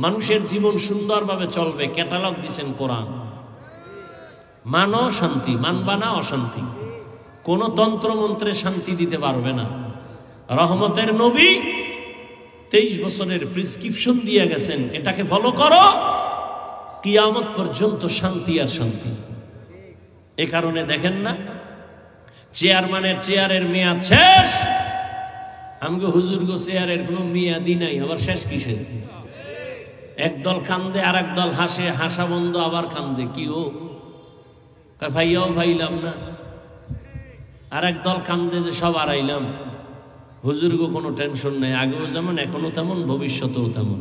মানুষের জীবন সুন্দরভাবে চলবে ক্যাটালগ দিছেন কোরআন। মানো শান্তি, মানবা না অশান্তি। কোন তন্ত্রমন্ত্রে শান্তি দিতে পারবে না। রহমতের নবী 23 বছরের প্রেসক্রিপশন দিয়ে গেছেন, এটাকে ফলো করো, কিয়ামত পর্যন্ত শান্তি আর শান্তি। এ কারণে দেখেন না চেয়ারম্যানের চেয়ারের মেয়াদ শেষ, আমগো হুজুর গো চেয়ারের কোনো মেয়াদই নাই, আবার শেষ কিসের? একদল কান্দে আর একদল হাসে, হাসা বন্ধ আবার কান্দে। কি ও ভাইয়াও ভাইলাম না। আর একদল কান্দে যে সব হারাইলাম। হুজুরগো কোনো টেনশন নেই, আগেও যেমন এখনো তেমন ভবিষ্যতেও তেমন।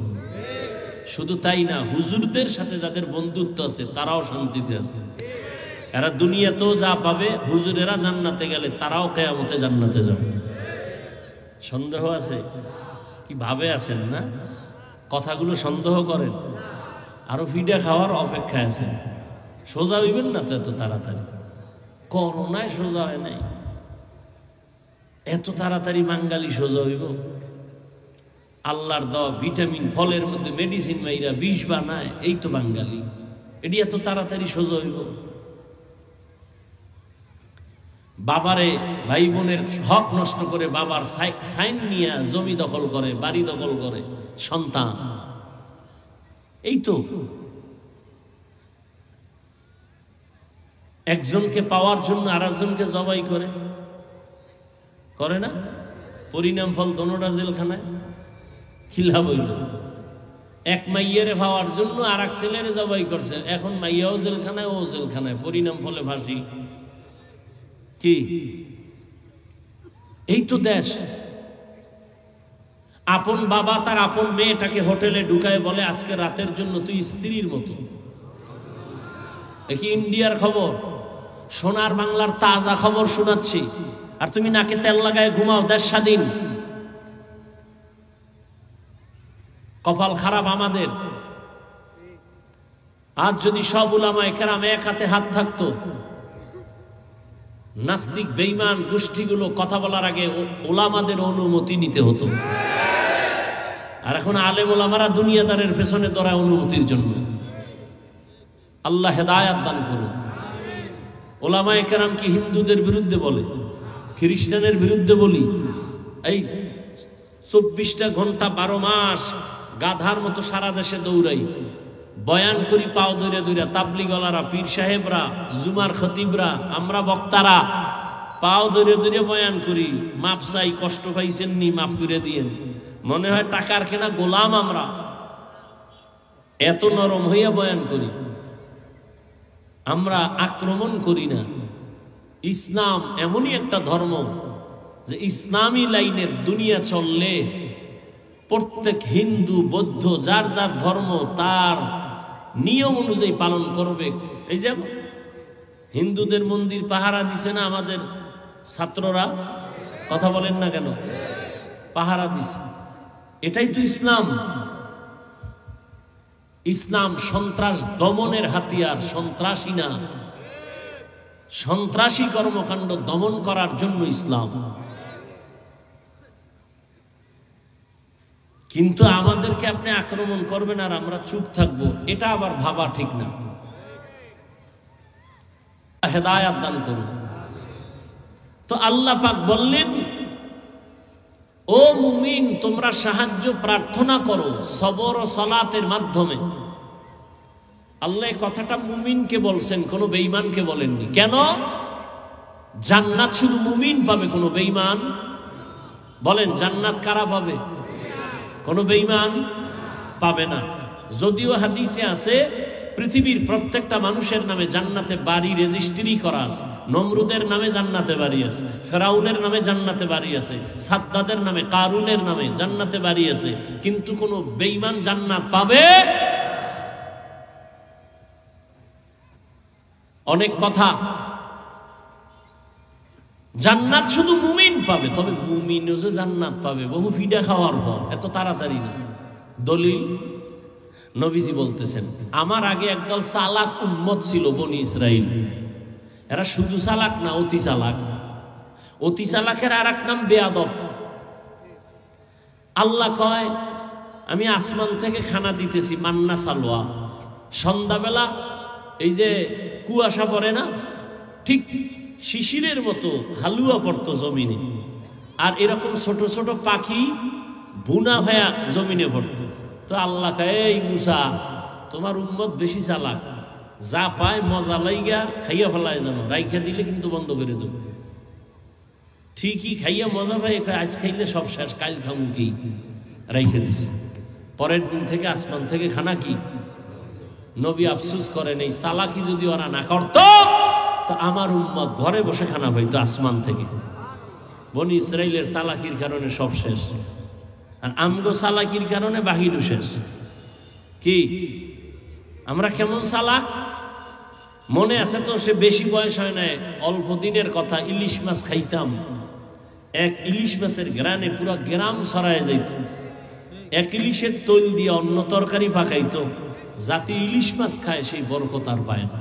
শুধু তাই না, হুজুরদের সাথে যাদের বন্ধুত্ব আছে তারাও শান্তিতে আছে। এরা দুনিয়াতেও যা পাবে, হুজুরেরা জান্নাতে গেলে তারাও কিয়ামতে জান্নাতে যাবে। সন্দেহ আছে? কি ভাবে আছেন না? কথাগুলো সন্দেহ করেন, আরো ফিডা খাওয়ার অপেক্ষায় আছেন। সোজা হইবেন না তো এত তাড়াতাড়ি। করোনায় সোজা হয় নাই, এত তাড়াতাড়ি বাঙালি সোজা হইব? আল্লাহর দেওয়া ভিটামিন ফলের মধ্যে মেডিসিন মাইরা বিষ বানায়, এই তো বাঙালি। এটি এত তাড়াতাড়ি সোজা হইব? বাবারে ভাই বোনের হক নষ্ট করে, বাবার সাইন নিয়ে জমি দখল করে, বাড়ি দখল করে সন্তান। এই তো একজনকে পাওয়ার জন্য আরেকজনকে জবাই করে না? পরিণাম ফল দোনোটা জেলখানায়। খিলা বইল, এক মাইয়ারে পাওয়ার জন্য আর এক ছেলেরে জবাই করছে, এখন মাইয়াও জেলখানায়, ও জেলখানায়, পরিণাম ফলে ফাঁসি। কি এই তো দেশ। আপন বাবা তার আপন মেয়েটাকে হোটেলে ঢুকায় বলে আজকে রাতের জন্য তুই স্ত্রীর মতো। দেখি ইন্ডিয়ার খবর, সোনার বাংলার তাজা খবর শোনাচ্ছি, আর তুমি নাকে তেল লাগায় ঘুমাও। দেশ স্বাধীন। কপাল খারাপ আমাদের। আজ যদি সব উলামায়ে কেরাম এক হাতে হাত থাকতো, নাস্তিক বেঈমান গোষ্ঠীগুলো কথা বলার আগে উলামাদের অনুমতি নিতে হতো। আর এখন আলেম উলামারা দুনিয়াদারের পেছনে দৌড়ায় অনুমতির জন্য। আল্লাহ হেদায়াত দান করুন। উলামায়ে কেরাম কি হিন্দুদের বিরুদ্ধে বলে, খ্রিস্টানের বিরুদ্ধে বলি? এই 24টা ঘন্টা 12 মাস গাধার মতো সারা দেশে দৌড়াই, বয়ান করি পাও দৌড়ে দৌড়া। তাবলিগলারা, পীর সাহেবরা, জুমার খতিবরা, আমরা বক্তারা পাও দৌড়ে দৌড়ে বয়ান করি। মাপ চাই, কষ্ট পাইছেন নি মাফ করে দিয়েন। মনে হয় টাকার কেনা গোলাম আমরা, এত নরম হইয়া বয়ান করি। আমরা আক্রমণ করি না। ইসলাম এমনই একটা ধর্ম যে ইসলামী লাইনের দুনিয়া চললে প্রত্যেক হিন্দু বৌদ্ধ যার যার ধর্ম তার নিয়ম অনুযায়ী পালন করবে। এই যে হিন্দুদের মন্দির পাহারা দিছে না আমাদের ছাত্ররা, কথা বলেন না কেন? পাহারা দিছে, এটাই তো ইসলাম। ইসলাম সন্ত্রাস দমনের হাতিয়ার, সন্ত্রাসী না। সন্ত্রাসী কর্মকাণ্ড দমন করার জন্য ইসলাম। কিন্তু আমাদেরকে আপনি আক্রমণ করবেন আর আমরা চুপ থাকবো, এটা আবার ভাবা ঠিক না। হেদায়াত দান করুন। তো আল্লাহ পাক বললেন, ও মুমিন তোমরা সাহায্য প্রার্থনা করো সবর ও সালাতের মাধ্যমে। আল্লাহ কথাটা মুমিনকে বলছেন, কোনো বেঈমানকে বলেননি। কেন? জান্নাত শুধু মুমিন পাবে, কোনো বেঈমান? বলেন জান্নাত কারা পাবে? কোনো বেঈমান পাবে না। যদিও হাদিসে আছে পৃথিবীর প্রত্যেকটা মানুষের নামে জান্নাতে বাড়ি রেজিস্ট্রি করা আছে। নমরুদের নামে জান্নাতে বাড়ি আছে, ফেরাউনের নামে জান্নাতে বাড়ি আছে, সাদ্দাদের নামে, কারুনের নামে জান্নাতে বাড়ি আছে। কিন্তু কোনো বেঈমান জান্নাত পাবে? অনেক কথা। জান্নাত শুধু মুমিন পাবে, তবে মুমিনও যে জান্নাত পাবে বহু ফিডা খাওয়ার পর, এত তাড়াতাড়ি না। দলিল নবীজি বলতেছেন, আমার আগে একদল চালাক উম্মত ছিল বনি ইসরাইল। এরা শুধু চালাক না, অতি চালাক। অতি চালাকের আর এক নাম বেয়াদব। আল্লাহ কয় আমি আসমান থেকে খানা দিতেছি, মান্না সালোয়া। সন্ধ্যাবেলা এই যে কুয়াশা পড়ে না, ঠিক শিশিরের মতো হালুয়া পড়তো জমিনে, আর এরকম ছোট ছোট পাখি বুনা হয়ে জমিনে পড়তো। তো আল্লাহ কয়, এই মুসা তোমার উম্মত বেশি চালাক, যা পায় মজা লাইগা খাইয়া ফেলায়, জানো রাইখা দিলে কিন্তু বন্ধ করে দেব। ঠিকই খাইয়া মজা পাই, আজ খাইলে সব শেষ, কাল খামু কি, রাইখা দিস। পরের দিন থেকে আসমান থেকে খানা কি? নবী আফসোস করেন এই চালাকি যদি ওরা না করত তো আমার উম্মত ঘরে বসে খানা হইতো আসমান থেকে। বনি ইসরাইলের চালাকির কারণে সব শেষ, আর আমগো চালাকির কারণে বাহিরও শেষ। কি আমরা কেমন চালাক মনে আছে তো? সে বেশি বয়স হয় না, অল্প দিনের কথা, ইলিশ মাছ খাইতাম। এক ইলিশ মাছের গ্রানে পুরো গ্রাম ছড়ায় যাইত। এক ইলিশের তৈল দিয়ে অন্য তরকারি পাকাইতো। জাতি ইলিশ মাছ খায় সেই বরকত আর পায় না।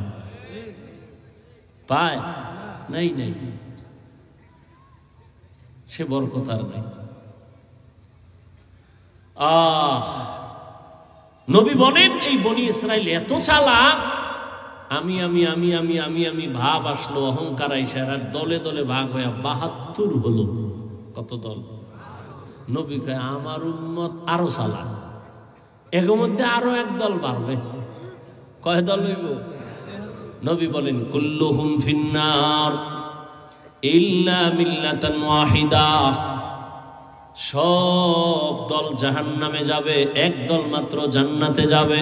পায় নাই, নাই, সে বরকত আর নাই। নবী বলেন এই বনি ইসরাইল এত চালাক, আমি আমি আমি আমি আমি আমি ভাব আসলো, অহংকার আইসার দলে দলে ভাগ হয়ে ৭২ হলো। কত দল? নবী কয় আমার উম্মত আরো চালাক, এর মধ্যে আরো এক দল বাড়বে। কয় দল হইব? নবী বলেন কুল্লুহুম ফিন্নার ইল্লা মিল্লাতান ওয়াহিদা, সব দল জাহান্নামে যাবে, এক দল মাত্র জান্নাতে যাবে।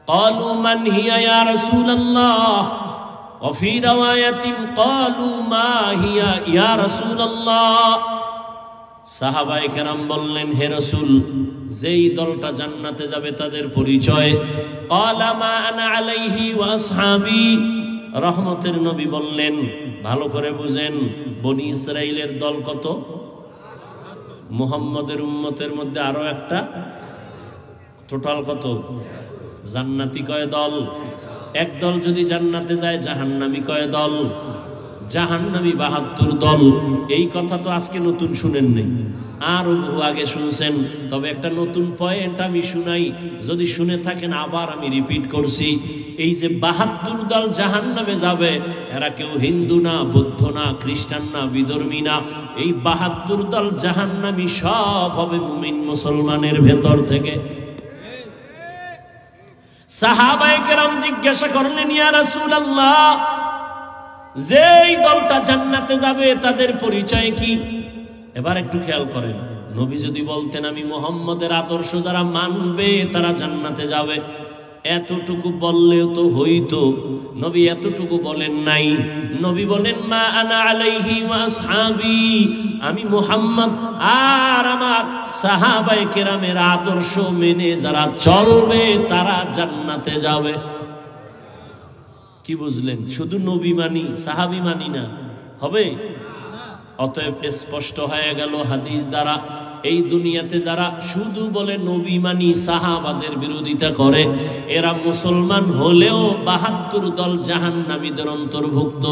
ক্বালু মান হিয়া ইয়া রাসূলুল্লাহ ওয়া ফি রাওয়ায়াতিন ক্বালু মা হিয়া ইয়া রাসূলুল্লাহ। সাহাবায়ে কেরাম বললেন হে রাসূল, যেই দলটা জান্নাতে যাবে তাদের পরিচয়। ক্বালা মা আনা আলাইহি ওয়া আসহাবি। রহমতের নবী বললেন ভালো করে বুঝেন, বনি ইসরাইলের দল কত? মুহাম্মদের উম্মতের মধ্যে আরো একটা, টোটাল কত? জান্নাতি কয় দল? এক দল যদি জান্নাতে যায়, জাহান্নামী কয় দল? জাহান্নামী ৭২ দল। এই কথা তো আজকে নতুন শুনেন নাই, আরো বহু আগে শুনছেন। তবে একটা নতুন পয়েন্ট আমি শুনাই, যদি শুনে থাকেন আবার আমি রিপিট করছি। এই যে ৭২ দল জাহান্নামে যাবে, এরা কেউ হিন্দু না, বৌদ্ধ না, খ্রিস্টান না, বিধর্মী না। এই ৭২ দল জাহান্নামী সব হবে মুমিন মুসলমানের ভেতর থেকে। সাহাবায়ে কেরাম জিজ্ঞাসা করলেন ইয়া রাসূলুল্লাহ, যেই দলটা জান্নাতে যাবে তাদের পরিচয় কি? এবার একটু খেয়াল করেন, নবী যদি বলতেন আমি মুহাম্মদের আদর্শ যারা মানবে তারা জান্নাতে যাবে, এতটুকু বললেও তো হইতো। নবী এতটুকু বলেন নাই। নবী বলেন মা আনা আলাইহি ওয়া আসহাবি, আমি মুহাম্মদ আর আমার সাহাবায়ে কেরামের আদর্শ মেনে যারা চলবে তারা জান্নাতে যাবে। কি বুঝলেন? শুধু নবী মানি, সাহাবী মানি না, হবে? অতএব স্পষ্ট হয়ে গেল হাদিস দ্বারা, এই দুনিয়াতে যারা শুধু বলে নবী মানি, সাহাবাদের বিরোধিতা করে, এরা মুসলমান হলেও ৭২ দল জাহান্নামীদের অন্তর্ভুক্ত।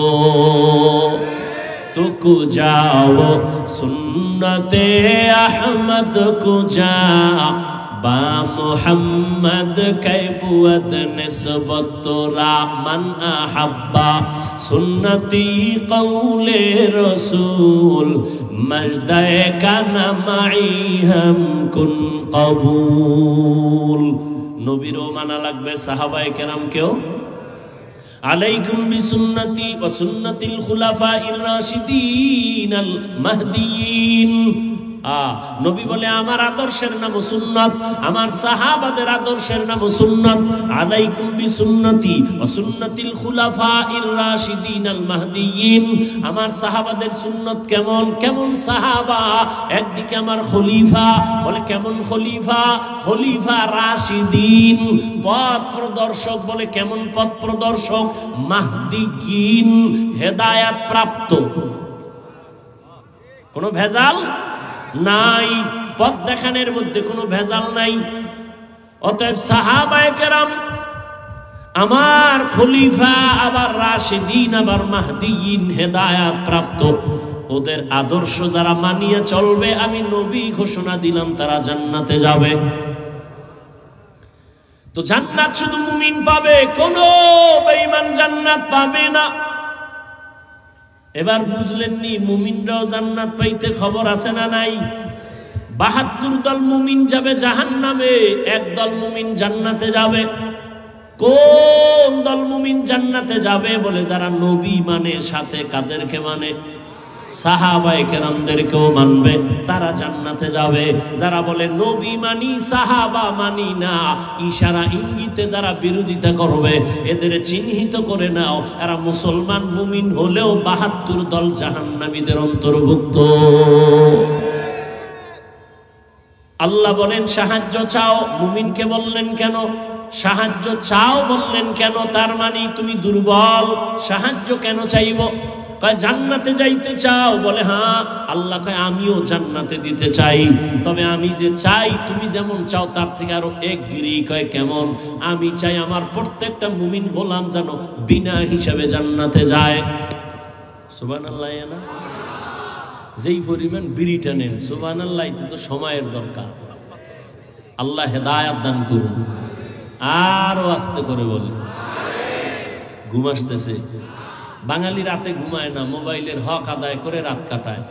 তো কুজাও সুন্নতে আহমদ কুজা বা মুহাম্মদ কাইবুয়াত নিসবত তোরা মান আহাব্বা সুন্নতি কওলে রাসূল মজদায়ে কানা মাই হাম কুন কবুল। নবীরও মানা লাগবে, সাহাবায়ে কেরামকেও। আলাইকুম বিসুন্নতি ওয়া সুন্নাতিল খুলাফাইর রাশিদিনাল মাহদিয়িন। নবী বলে আমার আদর্শের নাম সুন্নাত, আমার সাহাবাদের আদর্শের নাম সুন্নাত। আলাইকুম বিসুন্নতি ওয়া সুন্নাতিল খুলাফাইর রাশিদিনাল মাহদিয়িন। আমার সাহাবাদের সুন্নাত কেমন? কেমন সাহাবা? একদিকে আমার খলিফা, বলে কেমন খলিফা? খলিফা রাশিদিন, পথ প্রদর্শক। বলে কেমন পথ প্রদর্শক? মাহদিয়িন, হেদায়েত প্রাপ্ত। কোনো ভেজাল নাই, পথ দেখানোর মধ্যে কোনো ভেজাল নাই। অতএব সাহাবায়ে কেরাম আমার খলিফা, আবার রাশিদিন, আবার মাহদিয়িন, হেদায়েত প্রাপ্ত। ওদের আদর্শ যারা মানিয়ে চলবে, আমি নবী ঘোষণা দিলাম তারা জান্নাতে যাবে। তো জান্নাত শুধু মুমিন পাবে, কোন বেঈমান জান্নাত পাবে না। এবার বুঝলেন নি? মুমিনরাও জান্নাত পাইতে খবর আছে না নাই? ৭২ দল মুমিন যাবে জাহান্নামে, এক দল মুমিন জান্নাতে যাবে। কোন দল মুমিন জান্নাতে যাবে? বলে যারা নবী মানে, সাথে কাদেরকে মানে? সাহাবায়ে কেরামদেরকেও মানবে, তারা জান্নাতে যাবে। যারা বলে নবী মানি সাহাবা মানি না, ইশারা ইঙ্গিতে যারা বিরোধিতা করবে, এদের চিহ্নিত করে নাও, এরা মুসলমান মুমিন হলেও ৭২ দল জাহান্নামীদের অন্তর্ভুক্ত। আল্লাহ বলেন সাহায্য চাও, মুমিনকে বললেন কেন? সাহায্য চাও বললেন কেন? তার মানে তুমি দুর্বল, সাহায্য কেন চাইব? কয় জান্নাতে যাইতে চাও? বলে হ্যাঁ। আল্লাহ কয় আমিও জান্নাতে দিতে চাই, তবে আমি যে চাই তুমি যেমন চাও তার থেকে আরো এক গিরি। কয় কেমন? আমি চাই আমার প্রত্যেকটা মুমিন গোলাম যেন বিনা হিসাবে জান্নাতে যায়। সুবহানাল্লাহ। না যেই পরিমাণ বিড়িটা নেন, সুবহানাল্লাহ, এতে তো সময়ের দরকার। আল্লাহ হেদায়াত দান করুন। আরো আস্তে করে বলে, ঘুম আসতেছে। বাঙালি রাতে ঘুমায় না, মোবাইলের হক আদায় করে রাত কাটায়।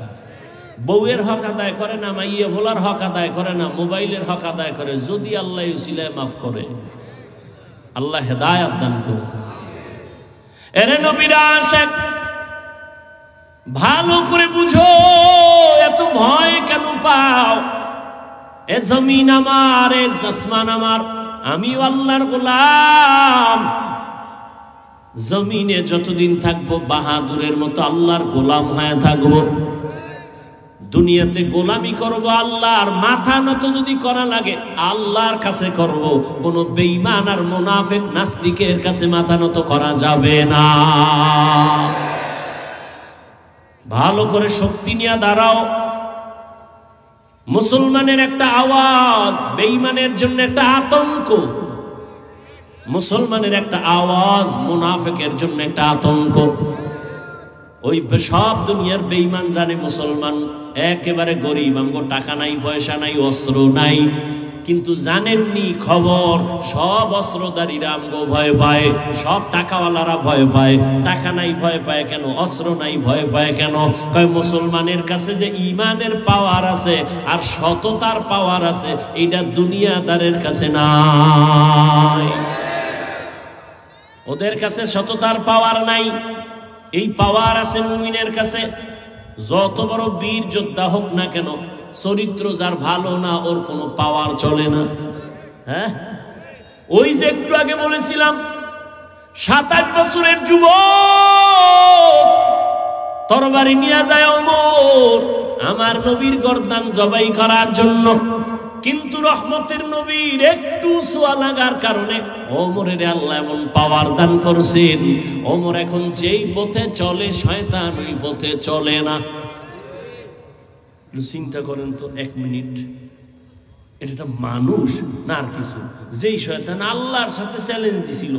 বউয়ের হক আদায় করে না, মাইয়া ভোলার হক আদায় করে না, মোবাইলের হক আদায় করে। যদি আল্লাহ উসিলায় মাফ করে, আল্লাহ হেদায়াত দান করুন। এরে নবীরা আশেক, ভালো করে বুঝো, এত ভয় কেন পাও? এ জমিন আমার, এ আসমান আমার, আমিও আল্লাহর গোলাম। জমিনে যতদিন থাকবো বাহাদুরের মতো আল্লাহর গোলাম হয়ে থাকবো। দুনিয়াতে গোলামি করব আল্লাহর, মাথা নত যদি করা লাগে আল্লাহর কাছে করব। কোন বেঈমান আর মুনাফিক নাস্তিকের কাছে মাথা নত করা যাবে না। ভালো করে শক্তি নিয়ে দাঁড়াও। মুসলমানের একটা আওয়াজ বেঈমানের জন্য একটা আতঙ্ক, মুসলমানের একটা আওয়াজ মুনাফিকের জন্য একটা আতঙ্ক। ওই সব দুনিয়ার বেঈমান জানে মুসলমান একেবারে গরিব, আমগো টাকা নাই, পয়সা নাই, অস্ত্র নাই, কিন্তু জানেননি খবর সব অস্ত্রধারীরা আমগো ভয় পায়, সব টাকাওয়ালারা ভয় পায়। টাকা নাই ভয় পায় কেন? অস্ত্র নাই ভয় পায় কেন? কয় মুসলমানের কাছে যে ইমানের পাওয়ার আছে আর সততার পাওয়ার আছে, এইটা দুনিয়াদারের কাছে নাই। ওদের কাছে সততার পাওয়ার নাই, এই পাওয়ার আছে মুমিনের কাছে। যত বড় বীর যোদ্ধা হোক না কেন, চরিত্র যার ভালো না, ওর কোনো পাওয়ার চলে না। হ্যাঁ, ওই যে একটু আগে বলেছিলাম 27 বছরের যুবক তরবারি নিয়ে যায় ওমর আমার নবীর গর্দান জবাই করার জন্য, কিন্তু রহমতের নবীর একটু ছোঁয়া লাগার কারণে ওমরের আল্লাহ এমন পাওয়ার দান করছেন, ওমর এখন যেই পথে চলে শয়তান ওই পথে চলে না। চিন্তা করেন তো, 1 মিনিট, এটা মানুষ না আর কিছু? যেই শয়তান আল্লাহর সাথে চ্যালেঞ্জ দিছিল,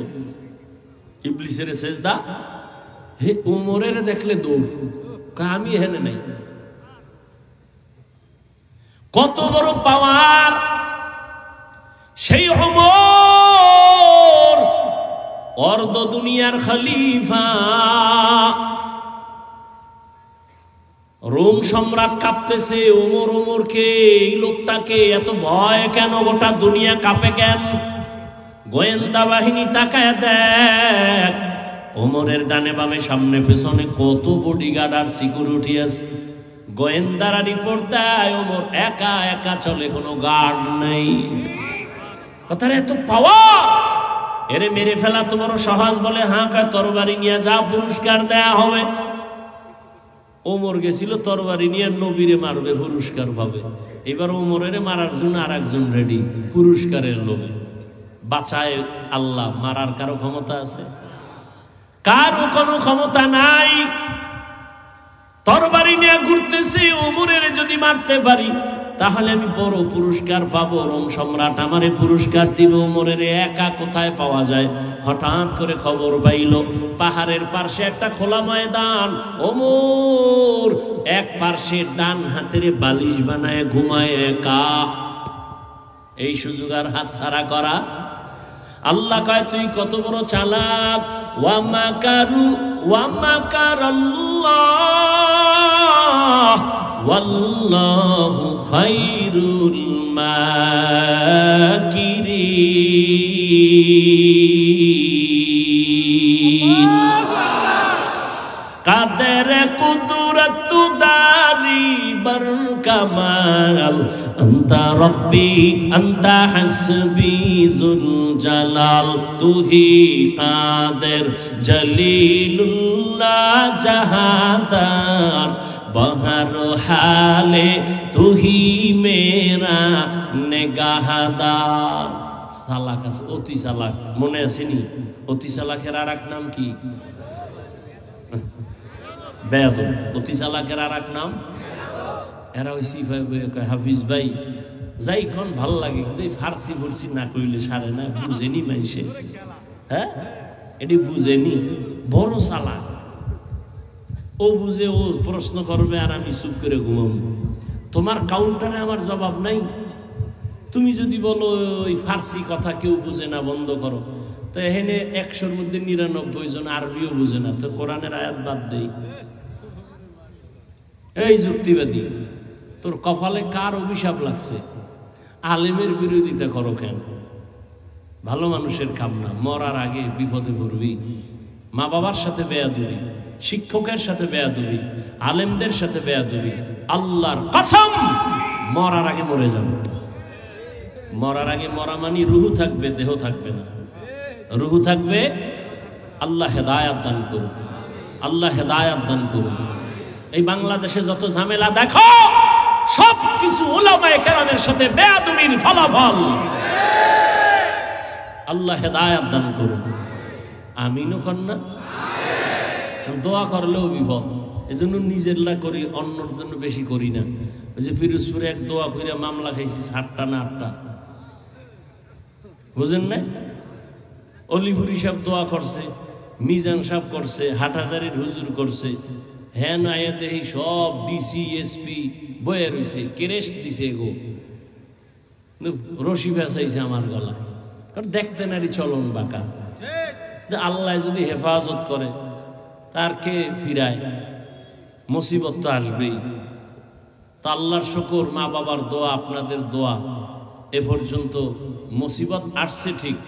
ইবলিসের সেজদা, হে ওমরের দেখলে দৌড়, আমি হেনে নাই। কত বড় পাওয়ার সেই ওমর, অর্ধ দুনিয়ার খলিফা। রোম সম্রাট কাঁপতেছে, ওমর ওমরকে, এই লোকটাকে এত ভয় কেন? গোটা দুনিয়া কাঁপে কেন? গোয়েন্দা বাহিনী তাকায় দেখ, ওমরের ডানে বামে সামনে পেছনে কত বডিগার্ড আর সিকিউরিটি আছে। গোয়েন্দারা রিপোর্ট দেয় ওমর একা একা চলে, কোনো গার্ড নাই। কথার এত পাওয়ার, এরে মেরে ফেলা তো বড় সহজ। বলে হ্যাঁ, কয় তরবারি নিয়ে যা, পুরস্কার দেয়া হবে। ওমর গেছিল তরবারি নিয়ে, নবীরে মারবে, পুরস্কার পাবে। এবার ওমরের মারার জন্য আর একজন রেডি, পুরস্কারের লোভে। বাঁচায় আল্লাহ, মারার কারো ক্ষমতা আছে? কারো কোনো ক্ষমতা নাই। তরবারি নিয়ে ঘুরতেছে, ওমরের যদি মারতে পারি তাহলে আমি বড় পুরস্কার পাবো, রোম সম্রাট আমারে পুরস্কার দিবে। ওমরের একা কোথায় পাওয়া যায়? হঠাৎ করে খবর পাইল পাহাড়ের পাশে একটা খোলা ময়দান, ওমর এক পাশে ডান হাতের বালিশ বানায় ঘুমায় একা। এই সুযোগ আর হাতছাড়া করা? আল্লাহ কয় তুই কত বড় চালাক। ওয়া মাকারু ওয়া মাকারাল্লাহ ওয়াল্লাহু খায়রুল মাকিরিন। কাদের কুদরত তুদারি বর কামাল আন্তা রব্বি আন্তা হাসবি যুল জালাল তুহি কাদের জলিলুল্লাহ জাহাদার বহর হালে তুহি মেরা নেগাহদার। সালাক আছে, অতি সালাক মনে আসেনি? অতি সালাকের আর এক নাম কি? বেয়াদব। অতি চালাকের আর এক নাম এরা ওই সিফাই কয় হাফিজ ভাই যাই কোন ভাল লাগে, কিন্তু এই ফার্সি ফুরসি না কইলে সারে না, বুঝেনি মাইসে। হ্যাঁ, এটি বুঝেনি, বড় চালাক। ও বুঝে, ও প্রশ্ন করবে আর আমি চুপ করে ঘুমাবো। তোমার কাউন্টারে আমার জবাব নাই। তুমি যদি বলো ওই ফার্সি কথা কেউ বুঝে না, বন্ধ করো, তো এখানে 100-র মধ্যে 99 জন আরবিও বুঝে না, তো কোরআনের আয়াত বাদ দেই। এই যুক্তিবাদী, তোর কপালে কার অভিশাপ লাগছে? আলেমের বিরোধিতা করো কেন? ভালো মানুষের কাম না, মরার আগে বিপদে পড়বি। মা বাবার সাথে বেয়াদবি, শিক্ষকের সাথে বেয়াদবি, আলেমদের সাথে বেয়াদবি। আল্লাহর কসম, মরার আগে মরে যাবে। মরার আগে মরা মানি রুহু থাকবে, দেহ থাকবে না। রুহু থাকবে। আল্লাহ হেদায়াত দান করুন, আল্লাহ হেদায়াত দান করুন। এই বাংলাদেশে যত ঝামেলা দেখো, সব কিছু উলামায়ে কেরামের সাথে বেয়াদবির ফলাফল। আল্লাহ হেদায়াত দান করুন। আমিনও কন্যা দোয়া করলেও বিপদ, এজন্য নিজের লা করি, অন্যর জন্য বেশি করি না। ওই যে পিরোজপুরে এক দোয়া করে মামলা খাইছি 7টা না 8টা, বুঝেন না? অলিপুরি সাহেব দোয়া করছে, মিজান সাহেব করছে, হাটহাজারির হুজুর করছে। হ্যাঁ না দেখি সব ডিসি এসপি বয়ে রয়েছে, কেরেস্ট দিছে গো, রশি ভেসাইছে আমার গলা, কারণ দেখতে নারী চলন বাঁকা। আল্লাহ যদি হেফাজত করে তার কে ফিরায়? মুসিবত তো আসবেই। তা আল্লাহর শুকর, মা বাবার দোয়া, আপনাদের দোয়া, এ পর্যন্ত মুসিবত আসছে ঠিক,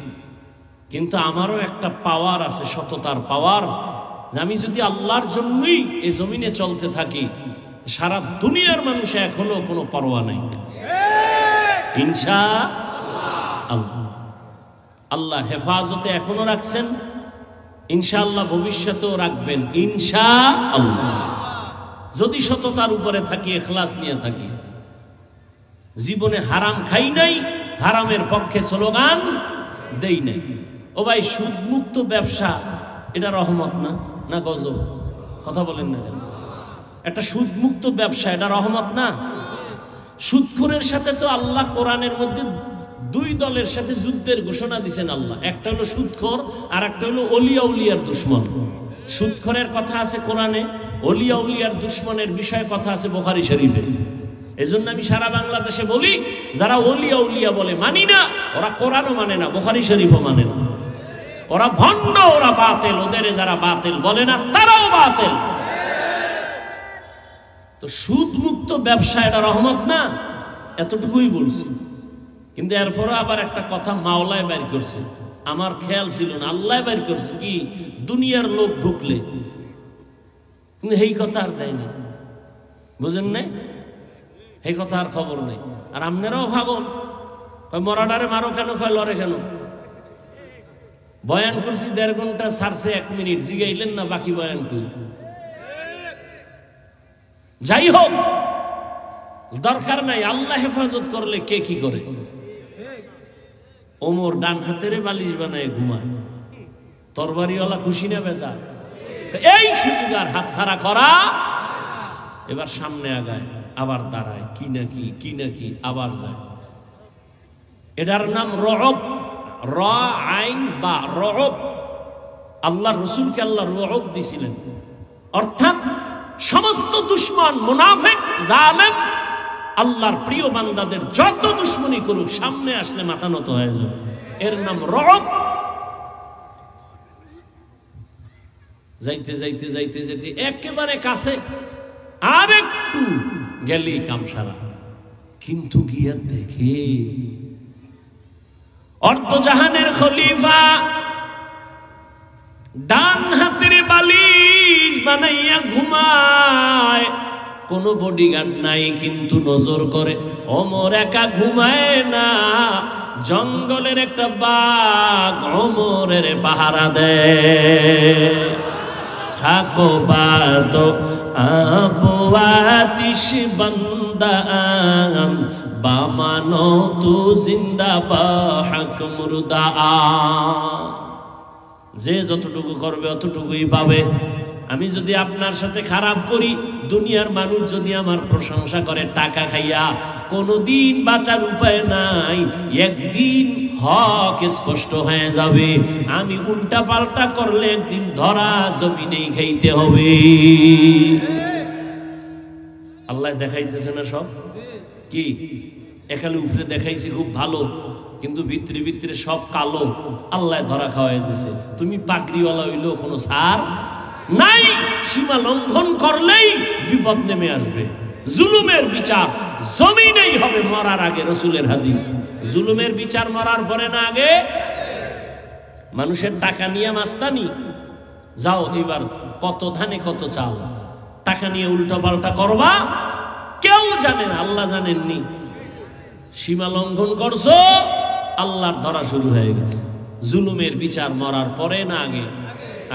কিন্তু আমারও একটা পাওয়ার আছে, সততার পাওয়ার, যে আমি যদি আল্লাহর জন্যই এই জমিনে চলতে থাকি, সারা দুনিয়ার মানুষে এখনো কোনো পরোয়া নাই। ইনশাআল্লাহ আল্লাহ হেফাজতে এখনো রাখছেন, ইনশাআল্লাহ ভবিষ্যতেও রাখবেন ইনশাআল্লাহ, যদি সততার উপরে থাকি, ইখলাস নিয়ে থাকি। জীবনে হারাম খাই নাই, হারামের পক্ষে স্লোগান দেই নাই। ও ভাই, সুদমুক্ত ব্যবসা এটা রহমত না, না গজব? কথা বলেন না কেন? একটা সুদমুক্ত ব্যবসা এটা রহমত না? সুদখোরের সাথে তো আল্লাহ কোরআনের মধ্যে 2 দলের সাথে যুদ্ধের ঘোষণা দিয়েছেন আল্লাহ। একটা হলো সুদখোর, আর একটা হলো ওলিয়া উলিয়ার দুশমন। সুদখোরের কথা আছে কোরআনে, ওলিয়া উলিয়ার দুশমনের বিষয়ে কথা আছে বুখারী শরীফে। এজন্য আমি সারা বাংলাদেশে বলি, যারা ওলিয়া উলিয়া বলে মানি না, ওরা কোরআনও মানে না, বুখারী শরীফও মানে না। ওরা ভণ্ড, ওরা বাতিল। ওদের যারা বাতিল বলে না, তারাও বাতিল। তো সুদ মুক্ত ব্যবসা এটা রহমত না, এতটুকুই বলছি। কিন্তু এরপরও আবার একটা কথা মাওলায় বের করছে, আমার খেয়াল ছিল না, আল্লাহ বের করছে কি, দুনিয়ার লোক ঢুকলে, কিন্তু এই কথা আর দেয়নি, বুঝেন নাই? এই কথা আর খবর নেই। আর আপনারাও ভাবুন, মরাডারে মারো কেন, কয় লড়ে কেন? বয়ান করছি 1.5 ঘন্টা, সারছে 1 মিনিট, জিগাইলেন না বাকি বয়ান কই? যাই হোক, দরকার নাই। আল্লাহ হেফাজত করলে কে কি করে? ওমর ডান হাতের বালিশ বানায় ঘুমায়, তরবারিওয়ালা খুশি না বেজা? এই সুযোগ আর হাত ছাড়া করা। এবার সামনে আগায়, আবার দাঁড়ায়, কি নাকি কি নাকি, আবার যায়। এটার নাম রব, র আইন বা রব। আল্লাহ রসুলকে আল্লাহ রব দিছিলেন, অর্থাৎ সমস্ত দুশমন, মুনাফিক, জালেম, আল্লাহর প্রিয় বান্দাদের যত দুশ্মনী করুক, সামনে আসলে মাথা নত হয়ে যাবে। এর নাম রব। যাইতে যাইতে যাইতে যাইতে একেবারে কাছে, আর একটু গেলি কামসারা। কিন্তু গিয়া দেখে অর্ধজাহানের খলিফা ডান হাতের বালিশ বানাইয়া ঘুমায়, কোনো বডিগার্ড নাই কিন্তু নজর করে। ওমর একা ঘুমায় না, জঙ্গলের একটা বাঘ ওমরের পাহারা দেয়। খাকো বাদো আবু আতিশ বান্দান বামানো তু জিন্দা বা হক মুর্দা। যে যতটুকু করবে অতটুকুই পাবে। আমি যদি আপনার সাথে খারাপ করি, দুনিয়ার মানুষ যদি আমার প্রশংসা করে টাকা খাইয়া, কোনোদিন বাঁচার উপায় নাই, একদিন হক স্পষ্ট হয়ে যাবে। আমি উল্টা পাল্টা করলে একদিন ধরা জমিনেই খাইতে হবে। আল্লাহ দেখাইতেছে না সব কি? এখানে উপরে দেখাইছি খুব ভালো, কিন্তু ভিতরে ভিতরে সব কালো। আল্লাহ ধরা খাওয়াইতেছে। তুমি পাগড়িওয়ালা হইলেও কোনো সার নাই। সীমা লঙ্ঘন করলেই বিপদ নেমে আসবে। জুলুমের বিচার জমিনেই হবে মরার আগে। রসুলের হাদিস, জুলুমের বিচার মরার পরে না আগে। মানুষের টাকা নিয়ে মাস্তানি, যাও এবার কত ধানে কত চাল, টাকা নিয়ে উল্টা পাল্টা করবা, কেউ জানে না, আল্লাহ জানেননি। সীমা লঙ্ঘন করছো, আল্লাহর ধরা শুরু হয়ে গেছে। জুলুমের বিচার মরার পরে না আগে?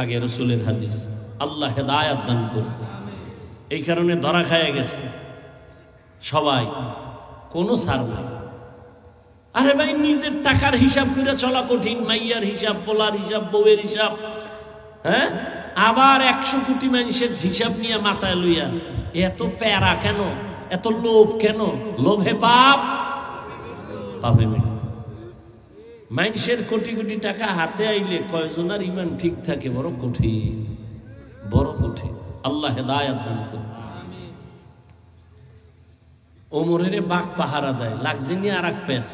আগে। রসুলের হাদিস। আল্লাহ হেদায়াত দান করুন। এই কারণে ধরা খায় গেছে সবাই, কোনো সার নাই। আরে ভাই, নিজের টাকার হিসাব করে চলা কঠিন। মাইয়ার হিসাব, পোলার হিসাব, বউয়ের হিসাব, হ্যাঁ, আবার 100 কোটি মানুষের হিসাব নিয়ে মাথায় লইয়া এত প্যারা কেন? এত লোভ কেন? লোভে পাপ, পাপে মৃত্যু। মানুষের কোটি কোটি টাকা হাতে আইলে কয়জনের ইমান ঠিক থাকে? বড় কঠিন, বড় কঠিন। আল্লাহ হেদায়াত দান করুন। ওমরের বাঘ পাহারা দেয়, লাগছে নিয়ে আর এক পেস।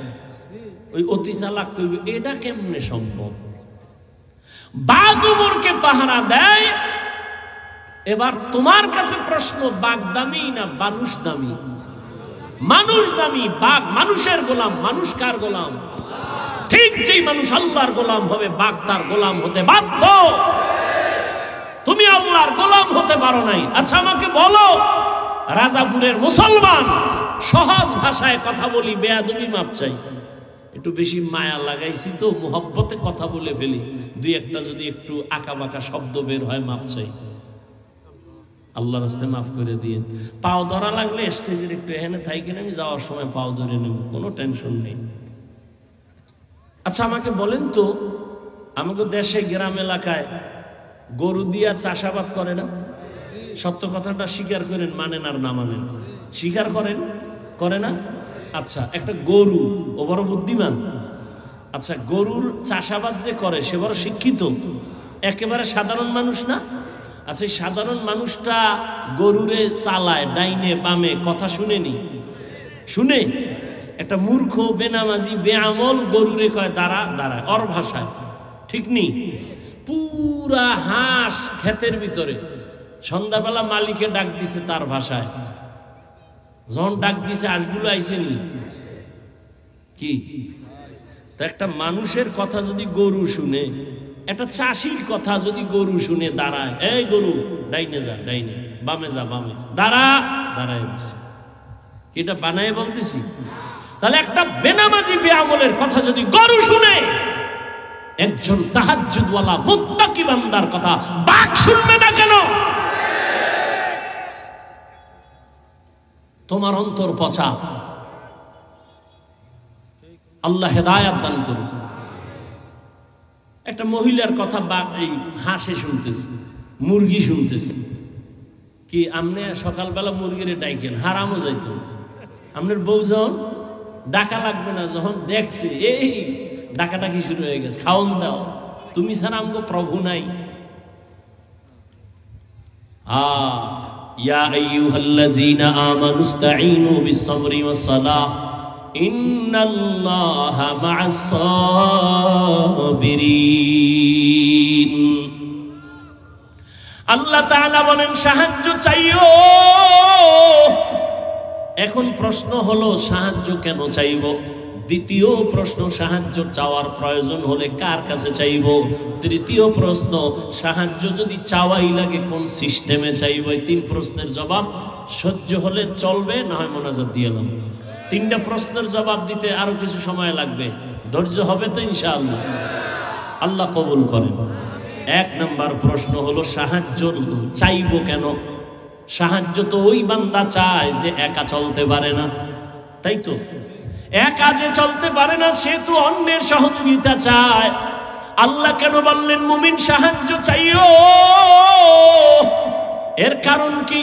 ওই অতি চালাক কইবে এটা কেমনে সম্ভব? বাঘ ওমরকে পাহারা দেয়। এবার তোমার কাছে প্রশ্ন, বাঘ দামি না মানুষ দামি? মানুষ দামি। বাঘ মানুষের গোলাম। মানুষ কার গোলাম? ঠিক যেই মানুষ আল্লাহর গোলাম হবে, বাঘ তার গোলাম হতে বাধ্য। তুমি আল্লাহর গোলাম হতে পারো নাই। আচ্ছা আমাকে বলো, রাজাপুরের মুসলমান, সহজ ভাষায় কথা বলি, বেয়াদবি মাপ চাই। একটু বেশি মায়া লাগাইছি তো, মোহব্বতে কথা বলে ফেলি, দুই একটা যদি একটু আঁকা বাঁকা শব্দ বের হয় মাপ চাই। আল্লাহর রাস্তায় মাফ করে দিয়ে। পাও ধরা লাগলে স্টেজের একটু এখানে থাকি না, আমি যাওয়ার সময় পাও ধরে নেব, কোনো টেনশন নেই। আচ্ছা আমাকে বলেন তো, আমাকে দেশে গ্রাম এলাকায় গরু দিয়া চাষাবাদ করে না? সত্য কথাটা স্বীকার করেন, মানেন আর না মানেন, স্বীকার করেন, করে না? আচ্ছা, একটা গরু, ও বড় বুদ্ধিমান। আচ্ছা, গরুর চাষাবাদ যে করে সে বড় শিক্ষিত, একেবারে সাধারণ মানুষ না? আচ্ছা, এই সাধারণ মানুষটা গরুরে চালায় ডাইনে বামে, কথা শুনেনি? শুনে? একটা মূর্খ বেনামাজি বেআমল গরুরে কয় দাঁড়া, দাঁড়ায়, ওর ভাষায়, ঠিক নেই? পুরা হাঁস ক্ষেতের ভিতরে, সন্ধ্যাবেলা মালিকে ডাক দিছে তার ভাষায়, যখন ডাক দিছে হাঁসগুলো আইসেনি কি? তো একটা মানুষের কথা যদি গরু শুনে, একটা চাষির কথা যদি গরু শুনে দাঁড়ায়, এই গরু ডাইনে যা ডাইনে, বামে যা বামে, দাঁড়া, দাঁড়ায় বসে, এটা বানায় বলতেছি? তাহলে একটা বেনামাজি বেআমলের কথা যদি গরু শুনে, একজন তাহাজ্জুদওয়ালা মুত্তাকি বান্দার কথা বাঘ শুনবে না কেন? তোমার অন্তর পচা। আল্লাহ হেদায়াত দান করুন। একটা মহিলার কথা বাঘ, এই হাঁসে শুনতেছি, মুরগি শুনতেছি। কি আমনে সকালবেলা মুরগিরে ডাইকেন, হারামও যাইতো। আপনার বউ যখন ডাকা লাগবে না, যখন দেখছে এই ডাকাডাকি শুরু হয়ে গেছে, খাওন দাও, তুমি ছাড়া আমগো প্রভু নাই। ইয়া আইয়ুহাল্লাযীনা আমানুস্তাঈনু বিস-সাবরি ওয়াস-সালাহ ইন্নাল্লাহা মা'আস-সাবিরিন। আল্লাহ তাআলা বলেন সাহায্য চাইও। এখন প্রশ্ন হলো সাহায্য কেন চাইব? দ্বিতীয় প্রশ্ন, সাহায্য চাওয়ার প্রয়োজন হলে কার কাছে চাইব? তৃতীয় প্রশ্ন, সাহায্য যদি চাওয়াই লাগে কোন সিস্টেমে চাইব? এই 3 প্রশ্নের জবাব সহ্য হলে চলবে, না হয় মোনাজাত দিয়ে এলাম। 3টা প্রশ্নের জবাব দিতে আরো কিছু সময় লাগবে, ধৈর্য হবে তো ইনশাআল্লাহ? আল্লাহ কবুল করেন। 1 নাম্বার প্রশ্ন হলো সাহায্য চাইব কেন? সাহায্য তো ওই বান্দা চায় যে একা চলতে পারে না, তাই তো? একা যে চলতে পারে না সে তো অন্যের সহযোগিতা চায়। আল্লাহ কেন বললেন মুমিন সাহায্য চাইও? এর কারণ কি?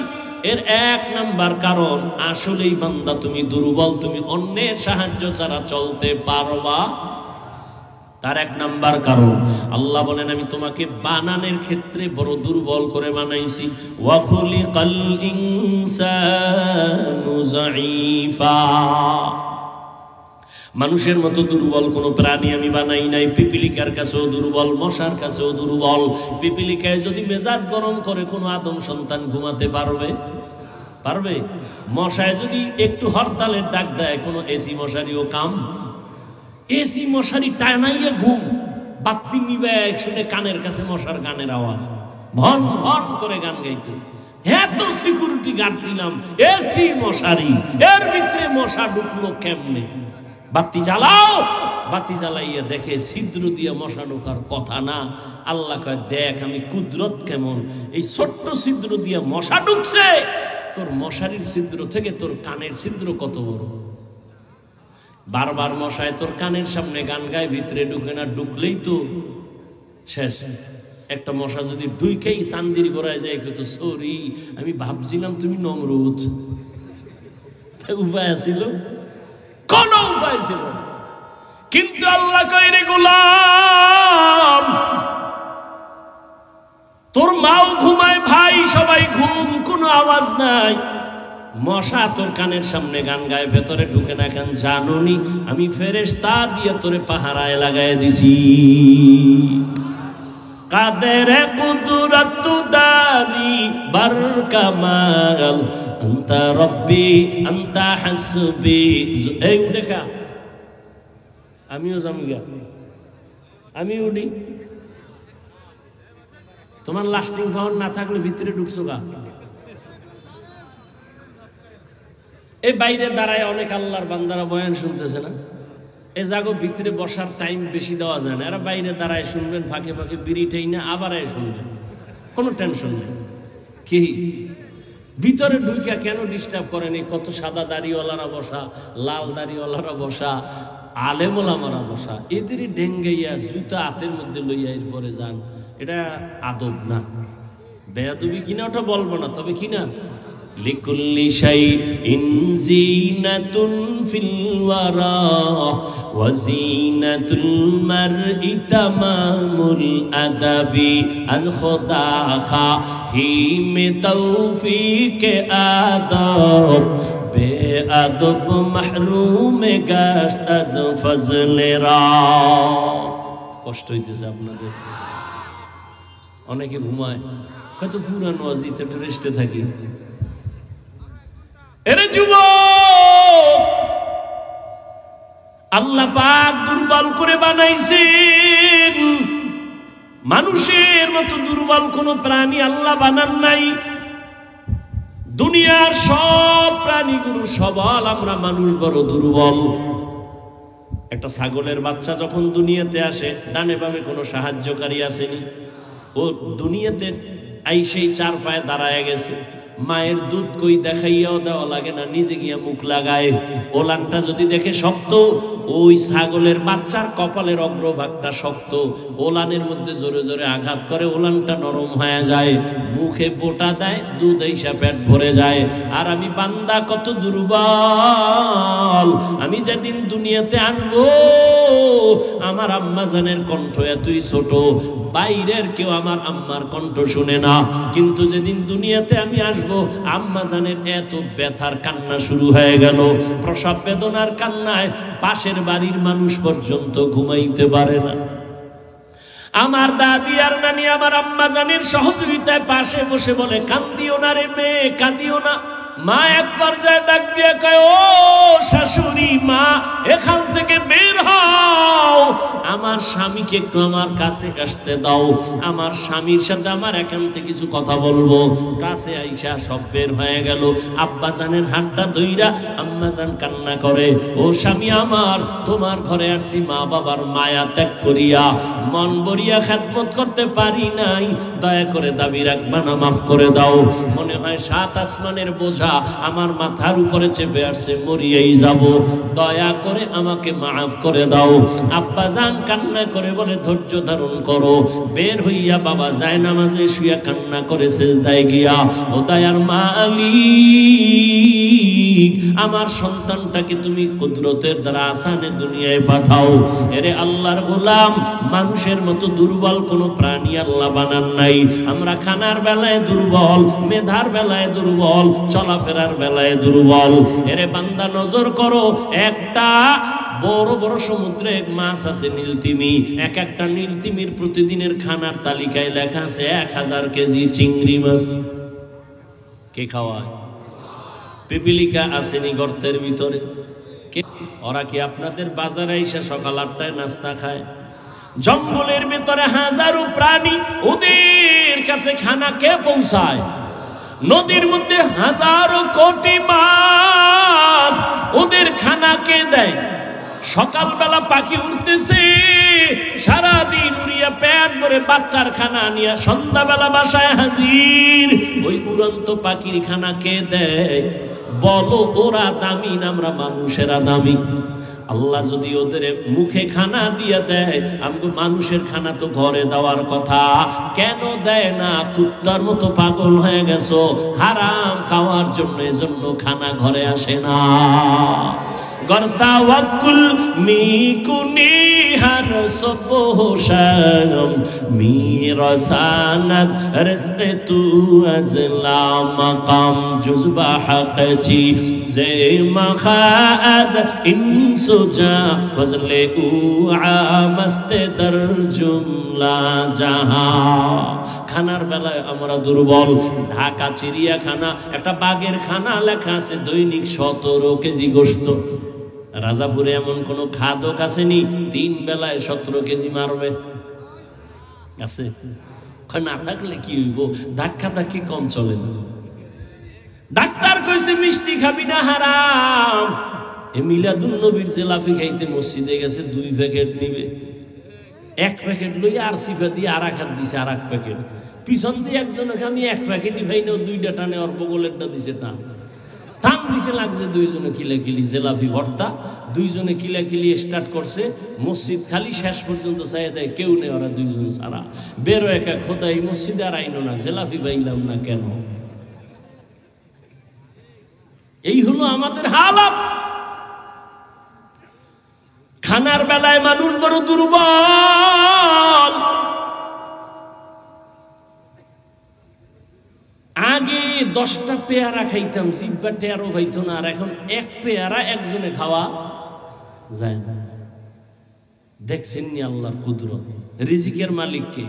এর 1 নাম্বার কারণ, আসলেই বান্দা তুমি দুর্বল, তুমি অন্যের সাহায্য ছাড়া চলতে পারবা। তার 1 নাম্বার কারণ, আল্লাহ বলেন আমি তোমাকে বানানোর ক্ষেত্রে বড় দুর্বল করে বানাইছি। ওয়া খুলিকাল ইনসানু যায়ীফা, মানুষের মতো দুর্বল কোনো প্রাণী আমি বানাই নাই। পিপিলিকার কাছেও দুর্বল, মশার কাছেও দুর্বল। পিপিলিকায় যদি মেজাজ গরম করে কোনো আদম সন্তান ঘুমাতে পারবে? পারবে? মশায় যদি একটু হরতালের ডাক দেয় কোনো এসি মশারিও কাম? এসি মশারি টানাইয়া ঘুম, বাতি নিবে শুনে কানের কাছে মশার গানের আওয়াজ, ভন ভন করে গান গাইতেছে। এত সিকিউরিটি গার্ড দিলাম, এসি মশারি, এর ভিতরে মশা ঢুকলো কেমনে? বাতি জ্বালাও, বাতি জ্বালাইয়া দেখে ছিদ্র দিয়ে মশা ঢোকার কথা না। আল্লাহ কয় দেখ আমি কুদরত কেমন, এই ছোট্ট ছিদ্র দিয়ে মশা ঢুকছে। তোর মশারির ছিদ্র থেকে তোর কানের ছিদ্র কত বড়। বারবার মশায় তোর কানের সামনে গান গায়, ভিতরে ঢুকে না, ঢুকলেই তো শেষ। একটা মশা যদি ঢুকেই চান্দির গোড়ায় যায়, কত সরি আমি ভাবছিলাম তুমি নমরুদ। উপায় ছিল? কোন উপায় ছিল? কিন্তু আল্লাহ কয় রে গোলাম, তোর মাও ঘুমায়, ভাই সবাই ঘুম, কোনো আওয়াজ নাই। মশা তোর কানের সামনে গান গায়, ভেতরে ঢুকে না কেন জানোনি? আমি ফেরেশতা দিয়ে তোরে পাহারায় লাগাই দিছি। কাদের কুদরত দারি বার কামাল, আনতা রব্বি আনতা হাসবি। এই দেখা আমিও জামিগা, আমি উঠি। তোমার লাস্টিং পাওয়ার না থাকলে ভিতরে ঢুকছো গা। এই বাইরে দাঁড়ায় অনেক আল্লাহর বান্দারা বয়ান শুনতেছে না? এ জাগো ভিতরে বসার টাইম বেশি দেওয়া যায় না। এরা বাইরে দাঁড়ায় শুনবেন, ফাঁকে ফাঁকে বিড়িটাই না আবার শুনবেন, কোনো টেনশন নেই। কি ভিতরে ঢুকিয়া কেন ডিস্টার্ব করেনি? কত সাদা দাড়িওয়ালারা বসা, লাল দাড়িওয়ালারা বসা, আলেমোলামারা বসা, এদেরই ডেঙ্গাইয়া জুতা হাতের মধ্যে লইয়া এরপরে যান। এটা আদব না, বেয়াদবি কিনা ওটা বলবো না, তবে কিনা লিকুল্লি শাইইন যিনাতুন ফিল ওয়ারা ওয়া যিনাতুল মারই তামামুল আদাবি আজ খোদা খাহিমে তৌফিকে আদব বেআদব মাহরুমে গাশত আজ ফজলেরা। কষ্ট হইতেছে আপনাদের? অনেকে ঘুমায়, কত পুরানো আজিতে একটু রেস্টে থাকি। এরে যুবক, আল্লাহ পাক দুর্বল করে বানাইছেন। মানুষের মতো দুর্বল কোন প্রাণী আল্লাহ বানান নাই। দুনিয়ার সব প্রাণীগুলো সবল, আমরা মানুষ বড় দুর্বল। একটা ছাগলের বাচ্চা যখন দুনিয়াতে আসে, ডানে বামে কোনো সাহায্যকারী আসেনি। ও দুনিয়াতে আইসেই 4 পায়ে দাঁড়ায় গেছে। মায়ের দুধ কই দেখাইয়াও দেওয়া লাগে না, নিজে গিয়া মুখ লাগায়। ওলানটা যদি দেখে শক্ত, ওই ছাগলের বাচ্চার কপালের অগ্রভাগটা শক্ত, ওলানের মধ্যে জোরে জোরে আঘাত করে, ওলানটা নরম হয়ে যায়, মুখে বোটা দেয়, দুধ এইসা পেট ভরে যায়। আর আমি বান্দা কত দুর্বল। আমি যেদিন দুনিয়াতে আসবো, আমার আম্মা জানের কণ্ঠ এতই ছোট, বাইরের কেউ আমার আম্মার কণ্ঠ শুনে না। কিন্তু যেদিন দুনিয়াতে আমি আসবো, আম্মা জানের এত ব্যথার কান্না শুরু হয়ে গেল, প্রসব বেদনার কান্নায় পাশের বাড়ির মানুষ পর্যন্ত ঘুমাইতে পারে না। আমার দাদি আর নানি আমার আম্মা জানের সহযোগিতায় পাশে বসে বলে, কান্দিও না রে মেয়ে, কাঁদিও না। মা এক পর্যায়ে ডাক দিয়ে কয়, ও শাশুড়ি মা, এখান থেকে বের হও, আমার স্বামীকে একটু আমার কাছে আসতে দাও, আমার স্বামীর সাথে আমার এখান থেকে কিছু কথা বলবো। কাছে আইসা সব বের হয়ে গেল। আব্বাজানের হাতটা ধইরা আম্মাজান কান্না করে, ও স্বামী আমার, তোমার ঘরে আসছি মা বাবার মায়া ত্যাগ করিয়া, মন ভরিয়া খেদমত করতে পারি নাই, দয়া করে দাবি রাখবা না, মাফ করে দাও। মনে হয় 7 আসমানের বোঝা আমার মাথার উপরে চেপে আসছে, মরিয়েই যাব, দয়া করে আমাকে মাফ করে দাও। আব্বাজান কান্না করে বলে, ধৈর্য ধারণ করো। বের হইয়া বাবা যায় নামাজে শুয়া কান্না করে সেজদায় গিয়া, ও দয়ার মালিক, আমার সন্তানটাকে তুমি কুদরতের দ্বারা আসানে দুনিয়ায় পাঠাও। এরে আল্লাহর গোলাম, মানুষের মতো দুর্বল কোনো প্রাণী আল্লাহ বানান নাই। আমরা খানার বেলায় দুর্বল, মেধার বেলায় দুর্বল, চলাফেরার বেলায় দুর্বল। এরে বান্দা নজর করো, একটা বড় বড় সমুদ্রে মাছ আছে নীলতিমি, এক একটা নীলতিমির প্রতিদিনের খানার তালিকায় লেখা আছে 1000 কেজি চিংড়ি মাছ। কে খাওয়ায়? পিপিলিকা আসেনি গর্তের ভিতরে? ওরা কি আপনাদের বাজারে এসে সকাল 8টায় নাস্তা খায়? জঙ্গলের ভিতরে হাজারো প্রাণী, ওদের কাছে খানা কে পৌঁছায়? নদীর মধ্যে হাজারো কোটি মাছ, ওদের খানা কে দেয়? সকালবেলা পাখি উঠতেছে, সারাদিন উড়িয়া পেট ভরে বাচ্চার খানা নিয়ে সন্ধ্যাবেলা বাসায় হাজির। ওই উড়ন্ত পাখির খানা কে দেয়? বলো, ওরা দামি না আমরা মানুষেরা দামি? আল্লাহ যদি ওদের মুখে খানা দিয়ে দেয়, আমাকে মানুষের খানা তো ঘরে দেওয়ার কথা, কেন দেয় না? কুত্তার মতো পাগল হয়ে গেছো হারাম খাওয়ার জন্য, এজন্য খানা ঘরে আসে না। গর্তাওয়াকুল মিকুনি হার সবহশাম মিরাসানাত রিজকে তু আজলা মাকাম জুজবা হাকচি জে মাখাজ ইনসুজা ফজলে উ আমস্তে দর জুমলা জাহা। খানার বেলায় আমরা দুর্বল। ঢাকা চিড়িয়াখানা একটা বাঘের খানা লেখা আছে দৈনিক 17 কেজি গোশত। রাজাপুরে এমন কোন খাদক আসেনি 3 বেলায় 17 কেজি মারবে? আছে? না থাকলে কি হইব? ধাক্কা ধাক্কি কম চলে না। ডাক্তার কইছে মিষ্টি খাবি না, হারাম। এ মিলাদুন নবীর জিলাপি খাইতে মসজিদে গেছে, 2 প্যাকেট নিবে। 1 প্যাকেট লইয়া আর সিফা দিয়ে আর এক হাত দিছে, আর 1 প্যাকেট পিছন দিয়ে একজনকে আমি 1 প্যাকেটই ভাই না, 2টা টানে ওর বগলেরটা দিছে টান টান দিছে, লাগছে 2 জনে কিলাকিলি জেলাপি ভর্তা। 2 জনে কিলাকিলি স্টার্ট করছে, মসজিদ খালি, শেষ পর্যন্ত চাই দেয় কেউ নেই, ওরা 2 জন সারা বেরো একা। খোদা এই মসজিদে আর আইনো না, জেলাপি পাইলাম না কেন? এই হলো আমাদের হালাত। খানার বেলায় মানুষ বড় দুর্বল। আগে 10টা পেয়ারা খাইতাম, জিব্বা টেয়ারও হইতো না, আর এখন 1 পেয়ারা একজনে খাওয়া যায় না। দেখছেন নি আল্লাহর কুদরত? রিজিকের মালিক কে?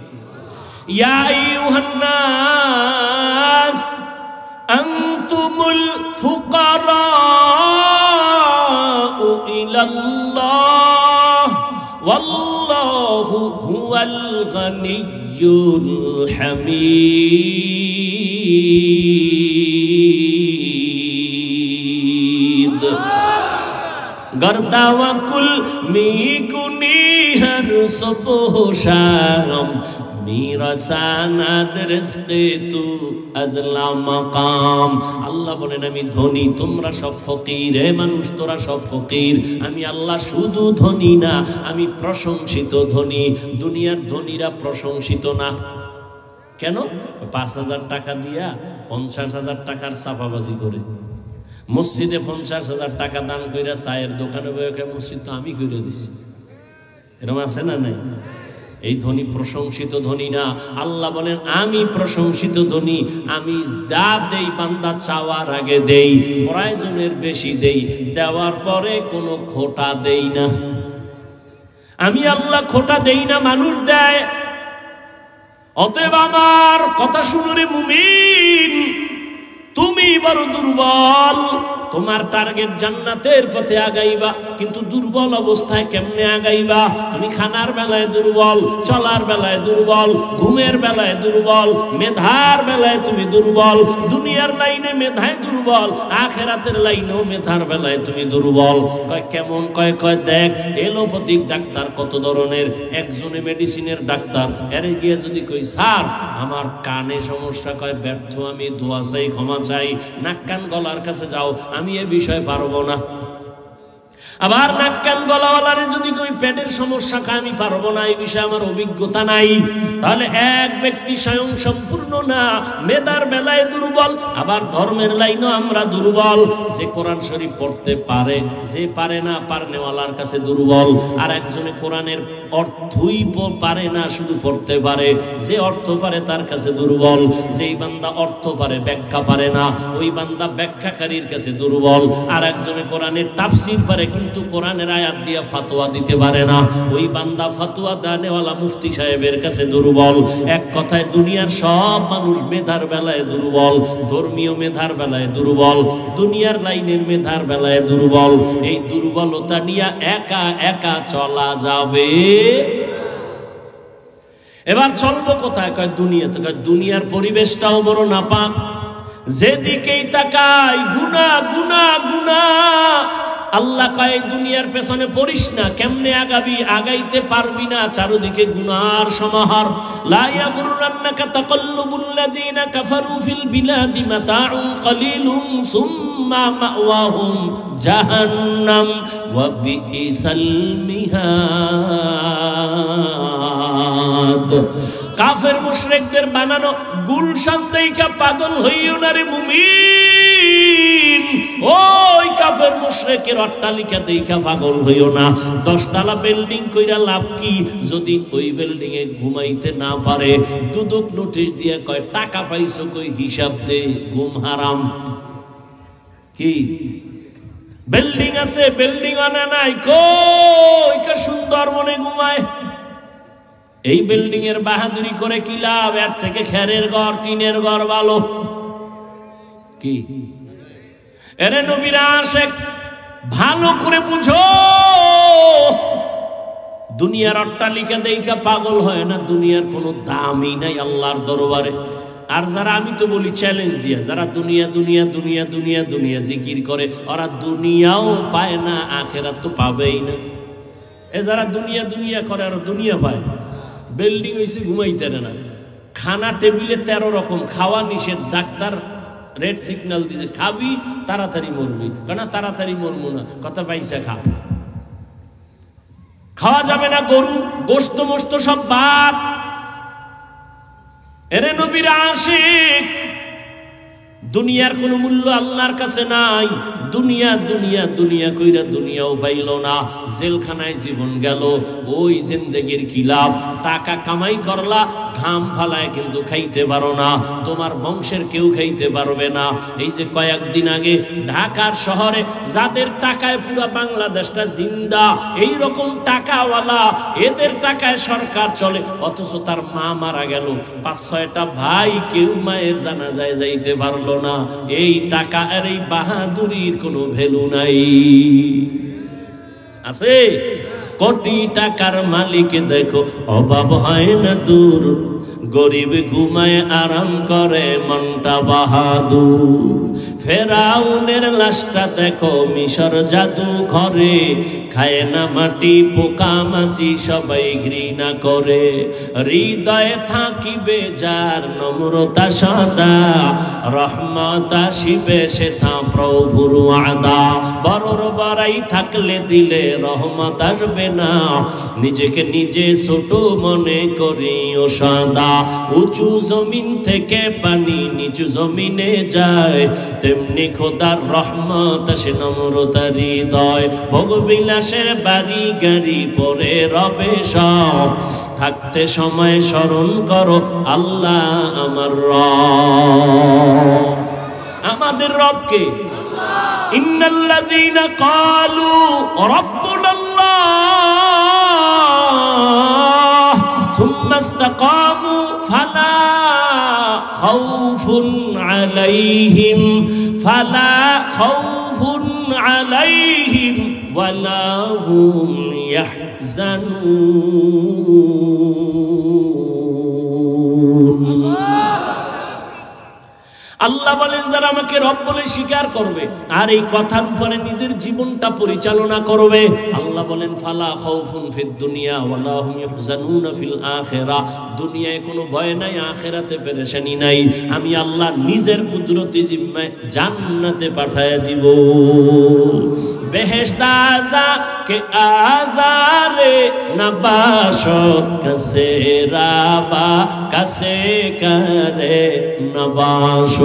ইয়া আইয়ুহান নাস আনতুমুল ফুকারাউ ইলাল্লাহ ওয়াল্লাহু হুয়াল গানিয়্যুল হামিদ। গর্দাওয়াকুল মিকুনি হর সুবহশাম মিরাসানাদ রিজকে তু আজলা মাকাম। আল্লাহ বলেন আমি ধনী, তোমরা সব ফকির। হে মানুষ, তোরা সব ফকির। আমি আল্লাহ শুধু ধনী না, আমি প্রশংসিত ধনী। দুনিয়ার ধনীরা প্রশংসিত না কেন? 5,000 টাকা দিয়া 50,000 টাকার ছাপাবাজি করে, মসজিদে 50,000 টাকা দান কইরা চায়ের দোকানে বসে মসজিদ তো আমি কইরা দিছি, এরকম আছে না নাই? এই ধনী প্রশংসিত ধনী না। আল্লাহ বলেন আমি প্রশংসিত ধনী। আমি যা দেই বান্দা চাওয়ার আগে দেই, প্রয়োজনের বেশি দেই, দেওয়ার পরে কোনো খোটা দেই না। আমি আল্লাহ খোটা দেই না, মানুষ দেয়। অতএব আমার কথা শুনো রে মুমিন, তুমি বড় দুর্বল। তোমার টার্গেট জান্নাতের পথে আগাইবা, কিন্তু দুর্বল অবস্থায় কেমনে আগাইবা? তুমি খানার বেলায় দুর্বল, চলার বেলায় দুর্বল, ঘুমের বেলায় দুর্বল, মেধার বেলায় তুমি দুর্বল। দুনিয়ার লাইনে মেধায় দুর্বল, আখেরাতের লাইনেও মেধার বেলায় তুমি দুর্বল। কয় কেমন? কয় দেখ এলোপ্যাথিক ডাক্তার কত ধরনের। একজনে মেডিসিনের ডাক্তার, এরে গিয়ে যদি কই স্যার আমার কানে সমস্যা, কয় ব্যর্থ আমি, দোয়া চাই, ক্ষমা চাই। নাক কান গলার কাছে যাও, আমি এ বিষয় পারবো না। আবার নাক কান গলাওয়ালারে যদি কই পেটের সমস্যা, আমি পারবো না, এই বিষয়ে আমার অভিজ্ঞতা নাই। তাহলে এক ব্যক্তি স্বয়ং সম্পূর্ণ না, মেধার বেলায় দুর্বল, আবার ধর্মের লাইনও আমরা দুর্বল। যে কোরআন শরীফ পড়তে পারে, যে পারে না পারনেওয়ালার কাছে দুর্বল। আর একজনে কোরআনের অর্থই পারে না, শুধু পড়তে পারে। যে অর্থ পারে তার কাছে দুর্বল। যেই বান্দা অর্থ পারে ব্যাখ্যা পারে না, ওই বান্দা ব্যাখ্যাকারীর কাছে দুর্বল। আর একজনে কোরআনের তাফসীর পারে কিন্তু কোরআনের আয়াত দিয়ে ফাতোয়া দিতে পারে না, ওই বান্দা ফাতোয়া দানেওয়ালা মুফতি সাহেবের কাছে দুর্বল। এক কথায় দুনিয়ার সব মানুষ মেধার বেলায় দুর্বল, ধর্মীয় মেধার বেলায় দুর্বল, দুনিয়ার লাইনের মেধার বেলায় দুর্বল। এই দুর্বলতা নিয়ে একা একা চলা যাবে। এবার চলবো কোথায়? কয় দুনিয়াতে। কয় দুনিয়ার পরিবেশটাও বড় নাপাক, যেদিকেই তাকাই গুনাহ গুনাহ গুনাহ। আল্লাহ কয় দুনিয়ার পেছনে পড়িস না, কেমনে আগাবি? আগাইতে পারবি না, চারদিকে গুনার সমাহার। লা ইয়াগুররান্নাকা তাকাল্লুবুল লাযিনা কাফারু ফিল বিলাদি মাতাউন কালিলুন সুম্মা মাওয়াহুম জাহান্নাম ওয়া বিইসাল মিহাদ। কাফের মুশরিকদের বানানো গুলশান দেইখা পাগল হইও না রে মুমিন। ওই কাফের মুশরিকের অট্টালিকা দেইখা পাগল হইও না। 10 তলা বিল্ডিং কইরা লাভ কি যদি ওই বিল্ডিং এ ঘুমাইতে না পারে? দুদক নোটিশ দিয়ে কয় টাকা পাইছো কই হিসাব দে, ঘুম হারাম। কি বিল্ডিং আছে, বিল্ডিং আনা নাই, কই কা সুন্দর মনে ঘুমায়। এই বিল্ডিং এর বাহাদুরি করে কি লাভ? এর থেকে খেরের ঘর, টিনের ঘর ভালো। কি এরে নবীরা আশেক, ভালো করে বুঝো, দুনিয়ার অট্টালিকা দেইখা পাগল হয় না। দুনিয়ার কোনো দামই নাই আল্লাহর দরবারে। আর যারা, আমি তো বলি চ্যালেঞ্জ দিয়া, যারা দুনিয়া দুনিয়া দুনিয়া দুনিয়া দুনিয়া জিকির করে, ওরা দুনিয়াও পায় না, আখেরাত তো পাবেই না। এ যারা দুনিয়া দুনিয়া করে আর দুনিয়া পায়, বিল্ডিং হয়েছে ঘুমাইতে না, খানা টেবিলে 13 রকম, খাওয়া নিষেধ, ডাক্তার রেড সিগন্যাল দিছে খাবি তাড়াতাড়ি মরবি, কেন তাড়াতাড়ি মরবো না, কথা পাইছে খা, খাওয়া যাবে না, গরু গোশত মোস্ত সব বাদ। এরে নবীর আশিক, দুনিয়ার কোনো মূল্য আল্লাহর কাছে নাই। দুনিয়া দুনিয়া দুনিয়া কইরা দুনিয়াও পাইল না, জেলখানায় জীবন গেল। ওই জিন্দেগির কি লাভ? টাকা কামাই করলা, ঘাম ফালায় কিন্তু খাইতে পারো না, তোমার বংশের কেউ খাইতে পারবে না। এই যে কয়েকদিন আগে ঢাকার শহরে যাদের টাকায় পুরো বাংলাদেশটা জিন্দা, এই রকম টাকাওয়ালা, এদের টাকায় সরকার চলে, অথচ তার মা মারা গেল, 5-6টা ভাই, কেউ মায়ের জানাজায় যাইতে পারলো না। এই টাকা আর এই বাহাদুরির কোনো ভ্যালু নাই। আছে কোটি টাকার মালিক দেখো, অভাব হয় না দূর, গরিব ঘুমায় আরাম করে মনটা বাহাদুর। ফেরাউনের লাশটা দেখো মিশর জাদু ঘরে, খায় না মাটি পোকা মাছি সবাই ঘৃণা করে। হৃদয়ে থাকিবে যার নম্রতা সদা, রহমত আসিবে সেথা প্রভুর আদা। বড়র বড়াই থাকলে দিলে রহমত আসবে না, নিজেকে নিজে ছোট মনে করিও সদা। উঁচু জমিন থেকে পানি নিচু জমিনে যায়, তেমনি খোদার রহমত আসে নম্রতার হৃদয়। ভোগবিলাসের বাড়ি গাড়ি পরে রবে সব, থাকতে সময় স্মরণ করো আল্লাহ আমার রব। আমাদের রবকে ইন্নাল্লাযীনা ক্বালু রাব্বুনাল্লাহ সুম্মা ইসতাকামু ফালা খাউফুন আলাইহিম ফালা খাউফুন আলাইহিম ওয়ালা হুম ইয়াহজানুন। আল্লাহ বলেন যারা আমাকে রব বলে স্বীকার করবে আর এই কথার উপরে নিজের জীবনটা পরিচালনা করবে, আল্লাহ বলেন ফালা খাউফুন ফিদ দুনিয়া ওয়ালা হুম ইয়াহজানুনা ফিল আখিরাহ, দুনিয়ায় কোনো ভয় নাই, আখিরাতে পেরেশানি নাই। আমি আল্লাহ নিজের কুদরতি জিম্মায় জান্নাতে পাঠায় দিব। বেহেশত আযা কে আজারে নবাশত কাসে রাবা কাসে করে নবাশ।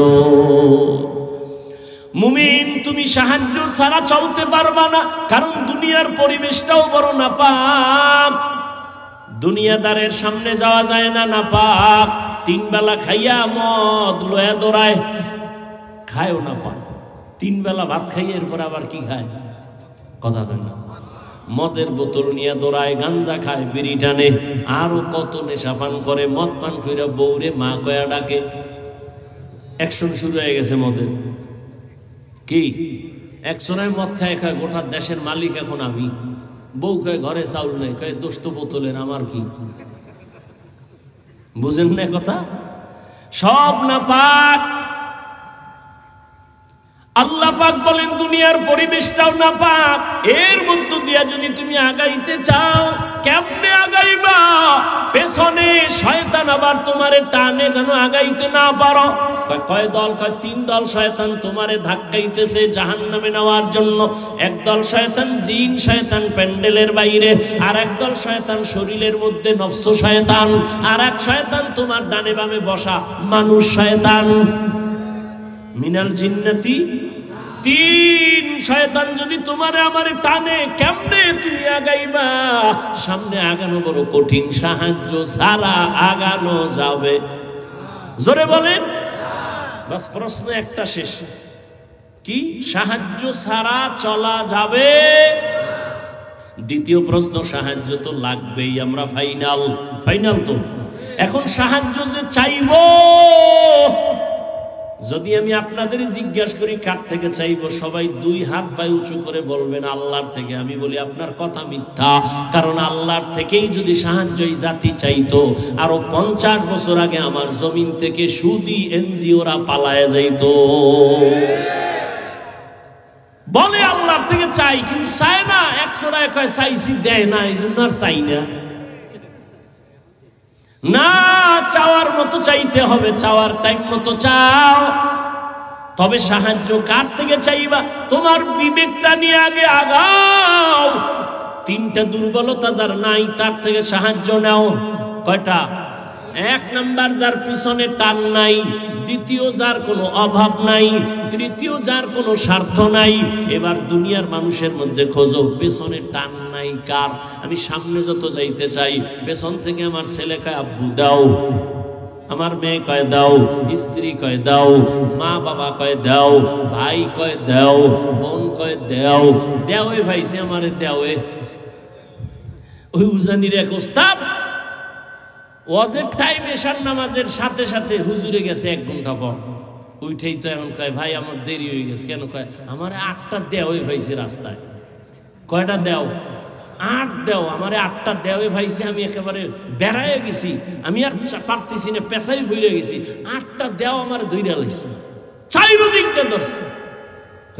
মুমিন তুমি সাহায্য ছাড়া চলতে পারবা না, কারণ দুনিয়ার পরিবেশটাও বড় নাপাক। দুনিয়াদারের সামনে যাওয়া যায় না, নাপাক। তিন বেলা খাইয়া মদ লয়া দৌড়ায়, খায়ও নাপাক। তিন বেলা ভাত খাইয়ে এরপর আবার কি খায়, কথা কয় না। মদের বোতল নিয়ে দৌড়ায়, গাঞ্জা খায়, বিড়ি টানে, আরো কত নেশা পান করে। মদ পান কইরা বউরে মা কয়া ডাকে। অ্যাকশন শুরু হয়ে গেছে মদের। কি একজনের মদ খায় খায় গোটা দেশের মালিক এখন আমি। বউ কয় ঘরে চাউল নেই, কয় দোস্ত বোতলের, আমার কি? বুঝেন না কথা? সব না পাক। আল্লাহ পাক বলেন দুনিয়ার পরিবেশটাও না পাক। এর মধ্য দিয়া যদি তুমি আগাইতে চাও, কেমনে আগাইবা? পেছনে শয়তান আবার তোমারে টানে যেন আগাইতে না পারো। কয় দল? কয় তিন দল শয়তান তোমারে ধাক্কাইতেছে জাহান্নামে নেওয়ার জন্য। একদল শয়তান জিন শয়তান প্যান্ডেলের বাইরে, আর একদল শয়তান শরীরের মধ্যে নফস শয়তান, আর এক শয়তান তোমার ডানে বামে বসা মানুষ শয়তান। মিনাল জিন্নাতি। তিন শয়তান যদি তোমারে আমারে টানে, কেমনে তুমি আগাইবা? সামনে আগানো বড় কঠিন, সাহায্য ছাড়া আগানো যাবে? জোরে বলেন। বাস প্রশ্ন একটা শেষ, কি সাহায্য ছাড়া চলা যাবে? দ্বিতীয় প্রশ্ন, সাহায্য তো লাগবেই, আমরা ফাইনাল তো। এখন সাহায্য যে চাইবো, যদি আমি আপনাদের জিজ্ঞাসা করি কার থেকে চাইবো, সবাই দুই হাত পায়ে উঁচু করে বলবেন আল্লাহর থেকে। আমি বলি আপনার কথা মিথ্যা, কারণ আল্লাহর থেকেই যদি সাহায্য এই জাতি চাইতো, আরো 50 বছর আগে আমার জমিন থেকে সুদি এনজিওরা পালায় যাইতো। বলে আল্লাহর থেকে চাই, কিন্তু চায় না। 100 কয় চাইছি, দেয় না, এই জন্য আর চাই না। না, চাওয়ার মতো চাইতে হবে, চাওয়ার টাইম মতো চাও। তবে সাহায্য কার থেকে চাইবা? তোমার বিবেকটা নিয়ে আগে আগাও। তিনটা দুর্বলতা যার নাই, তার থেকে সাহায্য নাও। কয়টা? এক নাম্বার, যার পিছনে টান নাই। দ্বিতীয়, যার কোনো অভাব নাই। তৃতীয়, যার কোনো স্বার্থ নাই। এবার দুনিয়ার মানুষের মধ্যে খোঁজো পেছনে টান নাই কার। আমি সামনে যত যাইতে চাই, পেছন থেকে আমার ছেলে কয় আব্বু দাও, আমার মেয়ে কয় দাও, স্ত্রী কয় দাও, মা বাবা কয় দাও, ভাই কয় দাও, বোন কয় দাও। দেওয়ে ভাইছে আমারে দেওয়ে। ওই উজানির এক ওস্তাদ ওয়াজের টাইম এশার নামাজের সাথে সাথে হুজুরে গেছে 1 ঘন্টা পর। উঠেই তো এখন কয় ভাই আমার দেরি হয়ে গেছে। কেন? কয় আমারে 8টা দেওয়ে ভাইছে রাস্তায়। কয়টা দেও? 8 দেও। আমারে 8টা দেওয়ে ভাইছে। আমি একেবারে বেড়ায় গেছি, আমি আর পারতেছি না, পেশাই ভুলে গেছি। 8টা দেও আমার ধইরা লাইছে, চারিদিক দিয়ে ধরছে।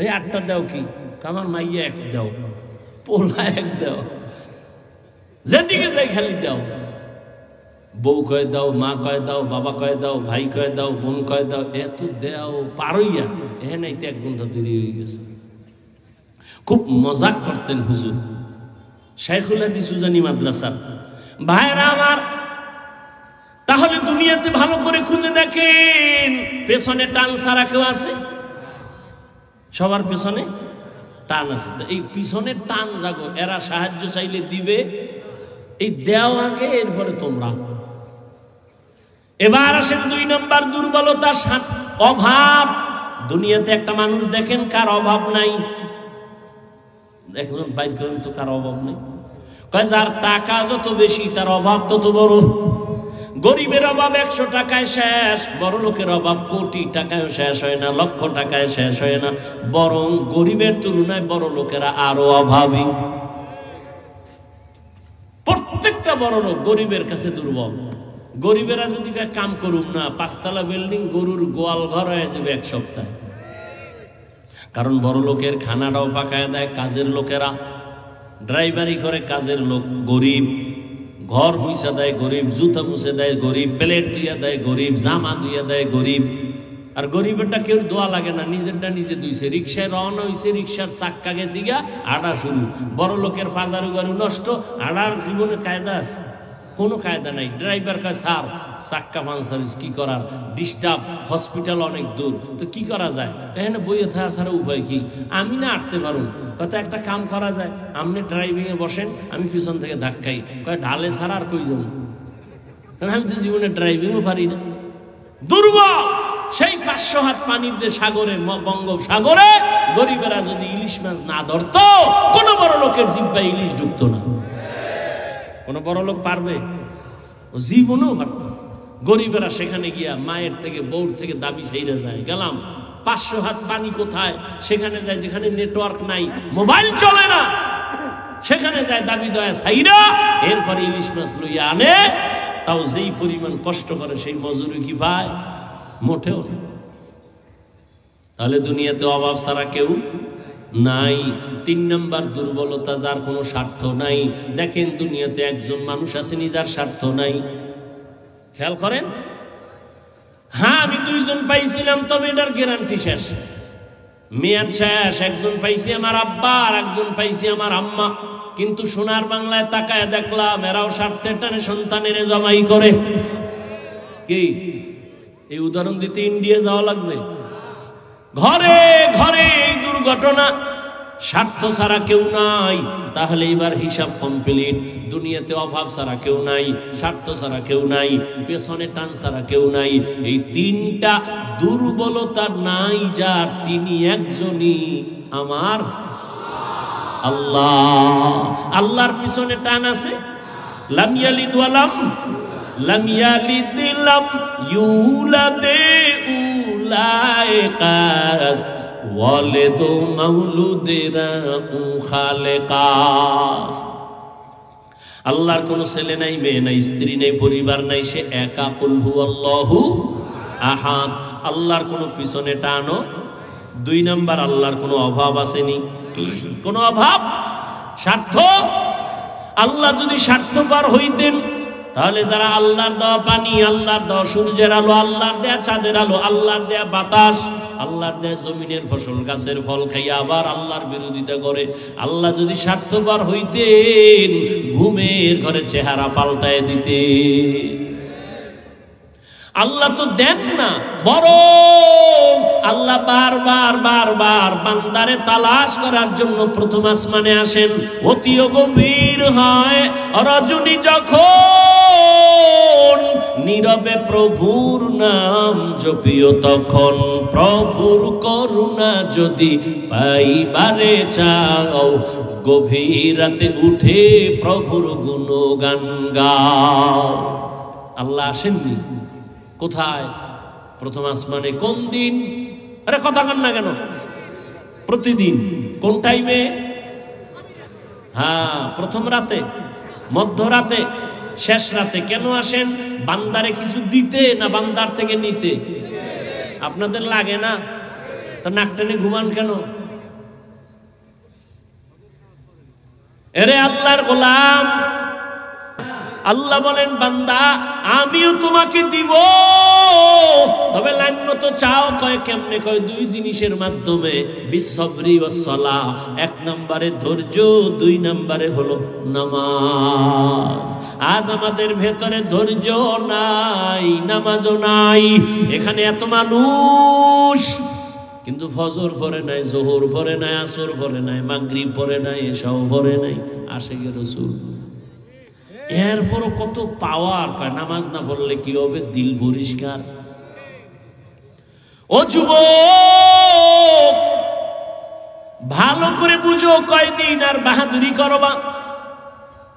এই 8টা দেও কি? আমার মাইয়া 1 দেও, পোলা 1 দেও, যেদিকে যাই খালি দেও। বউ কয় দাও, মা কয় দাও, বাবা কয় দাও, ভাই কয় দাও, বোন কয় দাও। এত দেও পারইয়া এখানে 1 ঘন্টা দেরি হয়ে গেছে। খুব মজাক করতেন হুজুর, শাইখুল হাদিস উজানি মাদ্রাসার ভাইরা আমার। তাহলে দুনিয়াতে ভালো করে খুঁজে দেখেন, পেছনে টান ছাড়া কেউ আছে? সবার পেছনে টান আছে। এই পিছনে টান জাগো, এরা সাহায্য চাইলে দিবে। এই দেও আগে, এরপরে তোমরা। এবার আসেন 2 নাম্বার দুর্বলতা, অভাব। দুনিয়াতে একটা মানুষ দেখেন কার অভাব নাই? একজন বাইর করেন তো কার অভাব নেই? কয় যার টাকা যত বেশি তার অভাব তত বড়। গরিবের অভাব 100 টাকায় শেষ, বড় লোকের অভাব কোটি টাকায় শেষ হয় না, লক্ষ টাকায় শেষ হয় না, বরং গরিবের তুলনায় বড় লোকেরা আরো অভাবী। প্রত্যেকটা বড় লোক গরিবের কাছে দুর্বল। গরিবেরা যদি কাম করুম না, 5 তলা বিল্ডিং গরুর গোয়াল ঘর হয়ে যাবে 1 সপ্তাহে। কারণ বড় লোকের খানাটাও পাকায় দেয় কাজের লোকেরা, ড্রাইভারি করে কাজের লোক গরিব, ঘর মুছা দেয় গরিব, জুতা মুছে দেয় গরিব, প্লেট ধুইয়া দেয় গরিব, জামা ধুইয়া দেয় গরিব। আর গরিবেরটা কেউ দোয়া লাগে না, নিজেরটা নিজে ধুইছে। রিক্সায় রওনা হইছে, রিক্সার চাক্কা গেছে গিয়া, আড়া শুরু। বড় লোকের ফাজারু গারু নষ্ট, আড়ার জীবনে কায়দা আছে? কোনো কায়দা নাই। ড্রাইভার কাছে সার চাক্কা পাঞ্চার, কি করার, ডিস্টার্ব, হসপিটাল অনেক দূর, তো কি করা যায়? এখানে বইয়ে থাকা ছাড়া উপায় কি? আমি না আটতে পারুন, কত একটা কাম করা যায়, আপনি ড্রাইভিং এ বসেন, আমি পিছন থেকে ধাক্কাই, কয় ঢালে ছাড়া আর কই যাবো, কারণ আমি তো জীবনে ড্রাইভিংও পারি না। দুর্বল। সেই 500 হাত পানির যে সাগরে, বঙ্গোপসাগরে গরিবেরা যদি ইলিশ মাছ না ধরতো, কোন বড় লোকের জিহ্বায় ইলিশ ঢুকতো না। কোন বড় লোক পারবে? ও জীবনেও পারত। গরিবেরা সেখানে গিয়া মায়ের থেকে, বউর থেকে দাবি চাইরা যায়, গেলাম 500 হাত পানি কোথায়, সেখানে যায় যেখানে নেটওয়ার্ক নাই, মোবাইল চলে না, সেখানে যায় দাবি দয়া চাইরা, এরপরে ইলিশ মাছ লইয়া আনে। তাও যেই পরিমাণ কষ্ট করে সেই মজুরি কি পায়? মোটেও না। তাহলে দুনিয়াতে অভাব ছাড়া কেউ নাই। 3 নাম্বার দুর্বলতা, যার কোনো স্বার্থ নাই। দেখেন দুনিয়াতে একজন মানুষ আছেনি যার স্বার্থ নাই? খেয়াল করেন। হ্যাঁ, আমি 2 জন পাইছিলাম, তবে এটার গ্যারান্টি শেষ, মেয়াদ শেষ। একজন পাইছি আমার আব্বা, আর একজন পাইছি আমার আম্মা। কিন্তু সোনার বাংলায় তাকায় দেখলাম এরাও স্বার্থের টানে সন্তানের জমাই করে। কি এই উদাহরণ দিতে ইন্ডিয়া যাওয়া লাগবে? ঘরে ঘরে এই দুর্ঘটনা। স্বার্থ ছাড়া কেউ নাই। তাহলে এবার হিসাব কমপ্লিট। দুনিয়াতে অভাব ছাড়া কেউ নাই, স্বার্থ ছাড়া কেউ নাই, পেছনে টান ছাড়া কেউ নাই। এই 3টা দুর্বলতা নাই যার, তিনি একজনই আমার আল্লাহ। আল্লাহর পিছনে টান আছে। লাম ইয়ালিদ লাম ইয়ালিদ লাম ইউলাদ উলাইকাস ওয়ালিদু মাউলুদিরা খালেকাস। আল্লাহর কোনো ছেলে নাই, মেয়ে নাই, স্ত্রী নাই, পরিবার নাই, সে একা। কুল হুয়াল্লাহু আহাদ। আল্লাহর কোনো পিছনে টানো। 2 নাম্বার, আল্লাহর কোনো অভাব আসেনি, কোনো অভাব, স্বার্থ। আল্লাহ যদি স্বার্থপর হইতেন, তাহলে যারা আল্লাহর দেওয়া পানি, আল্লাহর দেওয়া সূর্যের আলো, আল্লাহর দেয়া চাঁদের আলো, আল্লাহর দেয়া বাতাস, আল্লাহর দেয়া জমিনের ফসল, গাছের ফল খাইয়া আবার আল্লাহর বিরোধিতা করে, আল্লাহ যদি স্বার্থপর হইতেন, ঘুমের ঘরে চেহারা পাল্টায় দিতে। আল্লাহ তো দেন না, বরং আল্লাহ বারবার বারবার বান্দারে তালাশ করার জন্য প্রথম আসমানে আসেন। অতিও গভীর হয় রজনী যখন, নীরবে প্রভুর নাম জপিও তখন। প্রভুর করুণা যদি পাইবারে চাও, গভীর রাতে উঠে প্রভুর গুণগান গাও। আল্লাহ আসেননি কোথায়? প্রথম আসমানে। কোন দিন? আরে কথা কান না কেন? প্রতিদিন। কোন টাইমে? হ্যাঁ, প্রথম রাতে, মধ্যরাতে, শেষ রাতে। কেন আসেন? বান্দারে কিছু দিতে না বান্দার থেকে নিতে? আপনাদের লাগে না? তা নাক টেনে ঘুমান কেন? এরে আল্লাহর গোলাম, আল্লাহ বলেন বান্দা আমিও তোমাকে দিব, তবে লাইন মতো চাও। কয় কেমনে? কয় 2 জিনিসের মাধ্যমে। বিসবরি ওয়াস সালাহ। 1 নম্বরে ধৈর্য, 2 নম্বরে হলো নামাজ। আজ আমাদের ভেতরে ধৈর্য নাই, নামাজও নাই। এখানে এত মানুষ, কিন্তু ফজর পড়ে নাই, জোহর পড়ে নাই, আসর পড়ে নাই, মাগরিব পড়ে নাই, এশাও পড়ে নাই। আশিকে রাসূল। এরপরও কত পাওয়ার। কয় নামাজ না পড়লে কি হবে? দিল পরিষ্কার। ও যুবক, ভালো করে বুঝো, কয়দিন আর বাহাদুরি করবা?